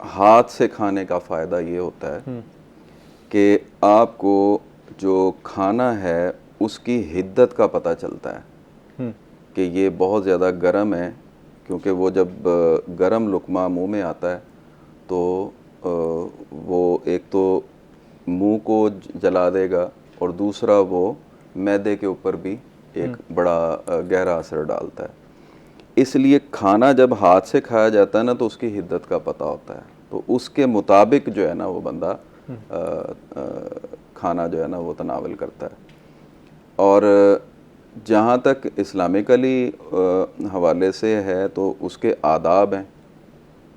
हाथ से खाने का फ़ायदा ये होता है कि आपको जो खाना है उसकी हिद्दत का पता चलता है कि ये बहुत ज़्यादा गर्म है, क्योंकि वो जब गरम लुकमा मुंह में आता है तो वो एक तो मुंह को जला देगा और दूसरा वो मैदे के ऊपर भी एक बड़ा गहरा असर डालता है। इसलिए खाना जब हाथ से खाया जाता है ना तो उसकी हिद्दत का पता होता है, तो उसके मुताबिक जो है ना वो बंदा खाना जो है ना वो तनावल करता है। और जहाँ तक इस्लामिकली हवाले से है तो उसके आदाब हैं।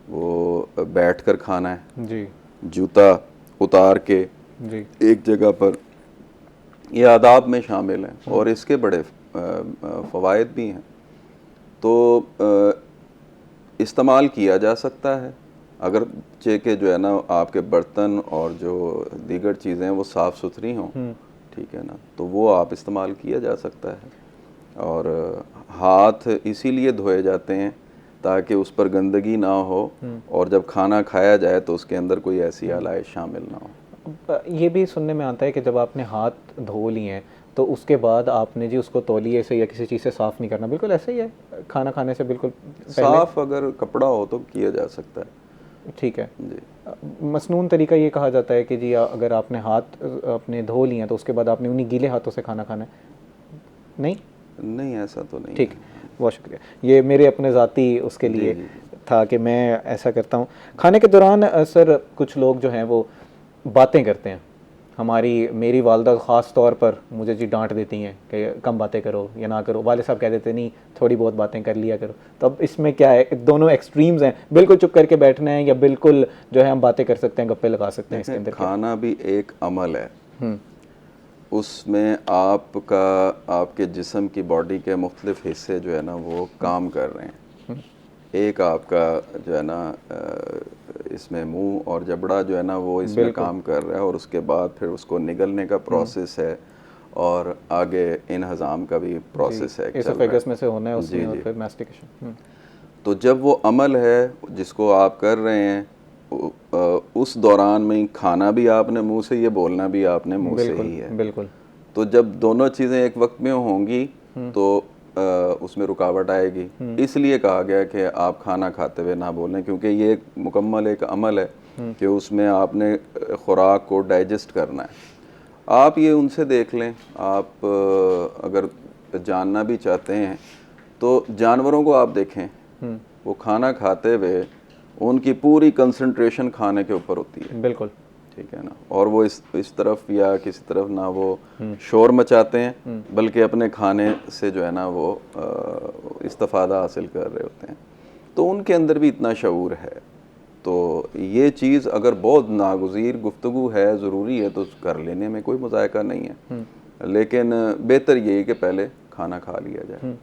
वो बैठ कर खाना है जी, जूता उतार के जी, एक जगह पर, ये आदाब में शामिल हैं और इसके बड़े फ़वाइद भी हैं। तो इस्तेमाल किया जा सकता है अगर के जो है ना आपके बर्तन और जो दीगर चीज़ें हैं वो साफ़ सुथरी हों, ठीक है ना, तो वो आप इस्तेमाल किया जा सकता है। और हाथ इसीलिए धोए जाते हैं ताकि उस पर गंदगी ना हो और जब खाना खाया जाए तो उसके अंदर कोई ऐसी आलाइश शामिल ना हो। ये भी सुनने में आता है कि जब आपने हाथ धो लिए हैं तो उसके बाद आपने जी उसको तौलिए से या किसी चीज़ से साफ़ नहीं करना, बिल्कुल ऐसे ही है? खाना खाने से बिल्कुल साफ़ अगर कपड़ा हो तो किया जा सकता है। ठीक है जी। मसनून तरीका ये कहा जाता है कि जी अगर आपने हाथ अपने धो लिए हैं तो उसके बाद आपने उन्हीं गीले हाथों से खाना खाना है? नहीं, ऐसा तो नहीं। ठीक, बहुत शुक्रिया। ये मेरे अपने ज़ाती उसके लिए था कि मैं ऐसा करता हूँ। खाने के दौरान सर कुछ लोग जो हैं वो बातें करते हैं। मेरी वालदा ख़ास तौर पर मुझे जी डांट देती हैं कि कम बातें करो या ना करो। वाले साहब कह देते नहीं थोड़ी बहुत बातें कर लिया करो। तो अब इसमें क्या है, दोनों एक्सट्रीम्स हैं, बिल्कुल चुप करके बैठना है या बिल्कुल जो है हम बातें कर सकते हैं, गप्पे लगा सकते हैं। इसके अंदर खाना भी एक अमल है उसमें आपके जिस्म की बॉडी के मुख्तलिफ हिस्से जो है ना वो काम कर रहे हैं। एक आपका जो है ना इसमें मुंह और जबड़ा जो है ना वो इसमें काम कर रहा है, और उसके बाद फिर उसको निगलने का प्रोसेस है, और आगे इन हज़ाम का भी प्रोसेस है, एसोफेगस में से होना है उसमें, और फिर मैस्टिकेशन। तो जब वो अमल है जिसको आप कर रहे हैं, उस दौरान में खाना भी आपने मुंह से, ये बोलना भी आपने मुंह से ही है। बिल्कुल। तो जब दोनों चीज़ें एक वक्त में होंगी तो उसमें रुकावट आएगी। इसलिए कहा गया कि आप खाना खाते हुए ना बोलें, क्योंकि ये एक मुकम्मल एक अमल है कि उसमें आपने खुराक को डाइजेस्ट करना है। आप ये उनसे देख लें, आप अगर जानना भी चाहते हैं तो जानवरों को आप देखें, वो खाना खाते हुए उनकी पूरी कंसंट्रेशन खाने के ऊपर होती है। बिल्कुल, ठीक है ना। और वो इस तरफ या किसी तरफ ना वो शोर मचाते हैं, बल्कि अपने खाने से जो है ना वो इस्तिफादा हासिल कर रहे होते हैं। तो उनके अंदर भी इतना शऊर है। तो ये चीज़ अगर बहुत नागुज़ीर गुफ्तगू है, ज़रूरी है, तो कर लेने में कोई मज़ायका नहीं है, लेकिन बेहतर यही कि पहले खाना खा लिया जाए।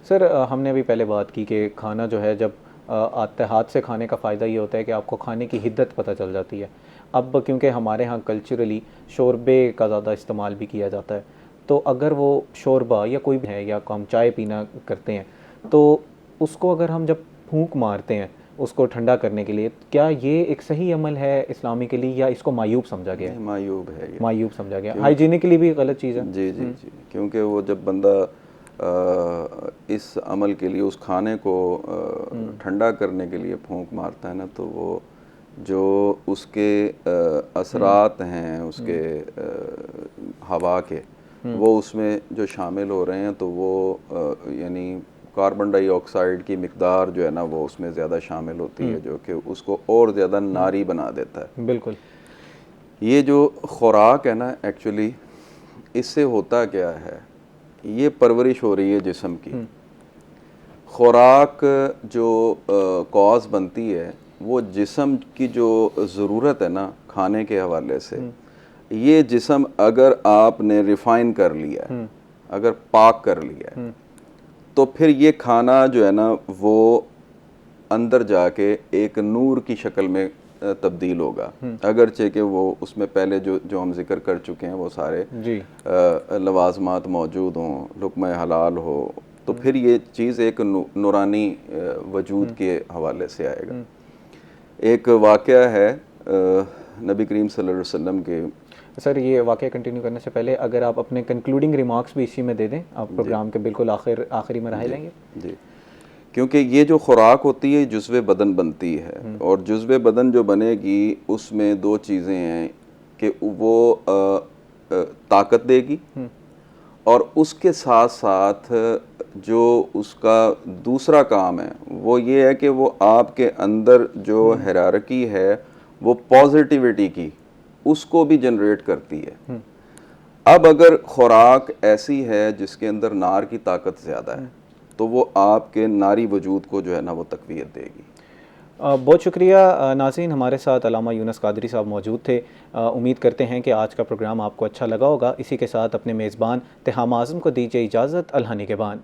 सर, हमने अभी पहले बात की कि खाना जो है, जब आते हाथ से खाने का फ़ायदा ये होता है कि आपको खाने की हिद्दत पता चल जाती है। अब क्योंकि हमारे यहाँ कल्चरली शोरबे का ज़्यादा इस्तेमाल भी किया जाता है, तो अगर वो शोरबा या कोई भी है, या हम चाय पीना करते हैं, तो उसको अगर हम जब फूंक मारते हैं उसको ठंडा करने के लिए, क्या ये एक सही अमल है इस्लामी के लिए, या इसको मायूब समझा गया है? मायूब है ये, मायूब समझा गया। हाइजीनिक के लिए भी गलत चीज़ है। जी जी जी, क्योंकि वो जब बंदा इस अमल के लिए उस खाने को ठंडा करने के लिए फूंक मारता है ना, तो वो जो उसके असरात हैं उसके हवा के, वो उसमें जो शामिल हो रहे हैं, तो वो यानी कार्बन डाइऑक्साइड की मिकदार जो है ना वो उसमें ज़्यादा शामिल होती है, जो कि उसको और ज़्यादा नारी बना देता है। बिल्कुल। ये जो खुराक है ना, एक्चुअली इससे होता क्या है, ये परवरिश हो रही है जिस्म की। खुराक जो कॉज बनती है, वो जिस्म की जो ज़रूरत है ना खाने के हवाले से, ये जिस्म अगर आपने रिफ़ाइन कर लिया है, अगर पाक कर लिया है, तो फिर ये खाना जो है ना वो अंदर जाके एक नूर की शक्ल में तब्दील होगा। अगरचे कि वो उसमें पहले जो हम जिक्र कर चुके हैं वो सारे लवाजमात मौजूद हों, लुक़्मा हलाल हो, तो फिर ये चीज़ एक नूरानी वजूद के हवाले से आएगा। एक वाक़या है नबी करीम सल्लल्लाहु अलैहि वसल्लम के। सर, ये वाक़या कंटिन्यू करने से पहले अगर आप अपने कंक्लूडिंग रिमार्क्स भी इसी में दे दें, आप प्रोग्राम के बिल्कुल आखिरी में रह लेंगे। जी, क्योंकि ये जो खुराक होती है जुज़्वे बदन बनती है, और जुज़्वे बदन जो बनेगी उसमें दो चीज़ें हैं कि वो ताकत देगी, और उसके साथ साथ जो उसका दूसरा काम है वो ये है कि वो आपके अंदर जो हायरार्की है वो पॉजिटिविटी की, उसको भी जनरेट करती है। अब अगर खुराक ऐसी है जिसके अंदर नार की ताकत ज़्यादा है, तो वो आपके नारी वजूद को जो है ना वो तक़वियत देगी। बहुत शुक्रिया नाज़रीन, हमारे साथ अल्लामा यूनुस कादरी साहब मौजूद थे। उम्मीद करते हैं कि आज का प्रोग्राम आपको अच्छा लगा होगा। इसी के साथ अपने मेज़बान तिहाम आज़म को दीजिए इजाज़त। अल्लाह निगहबान।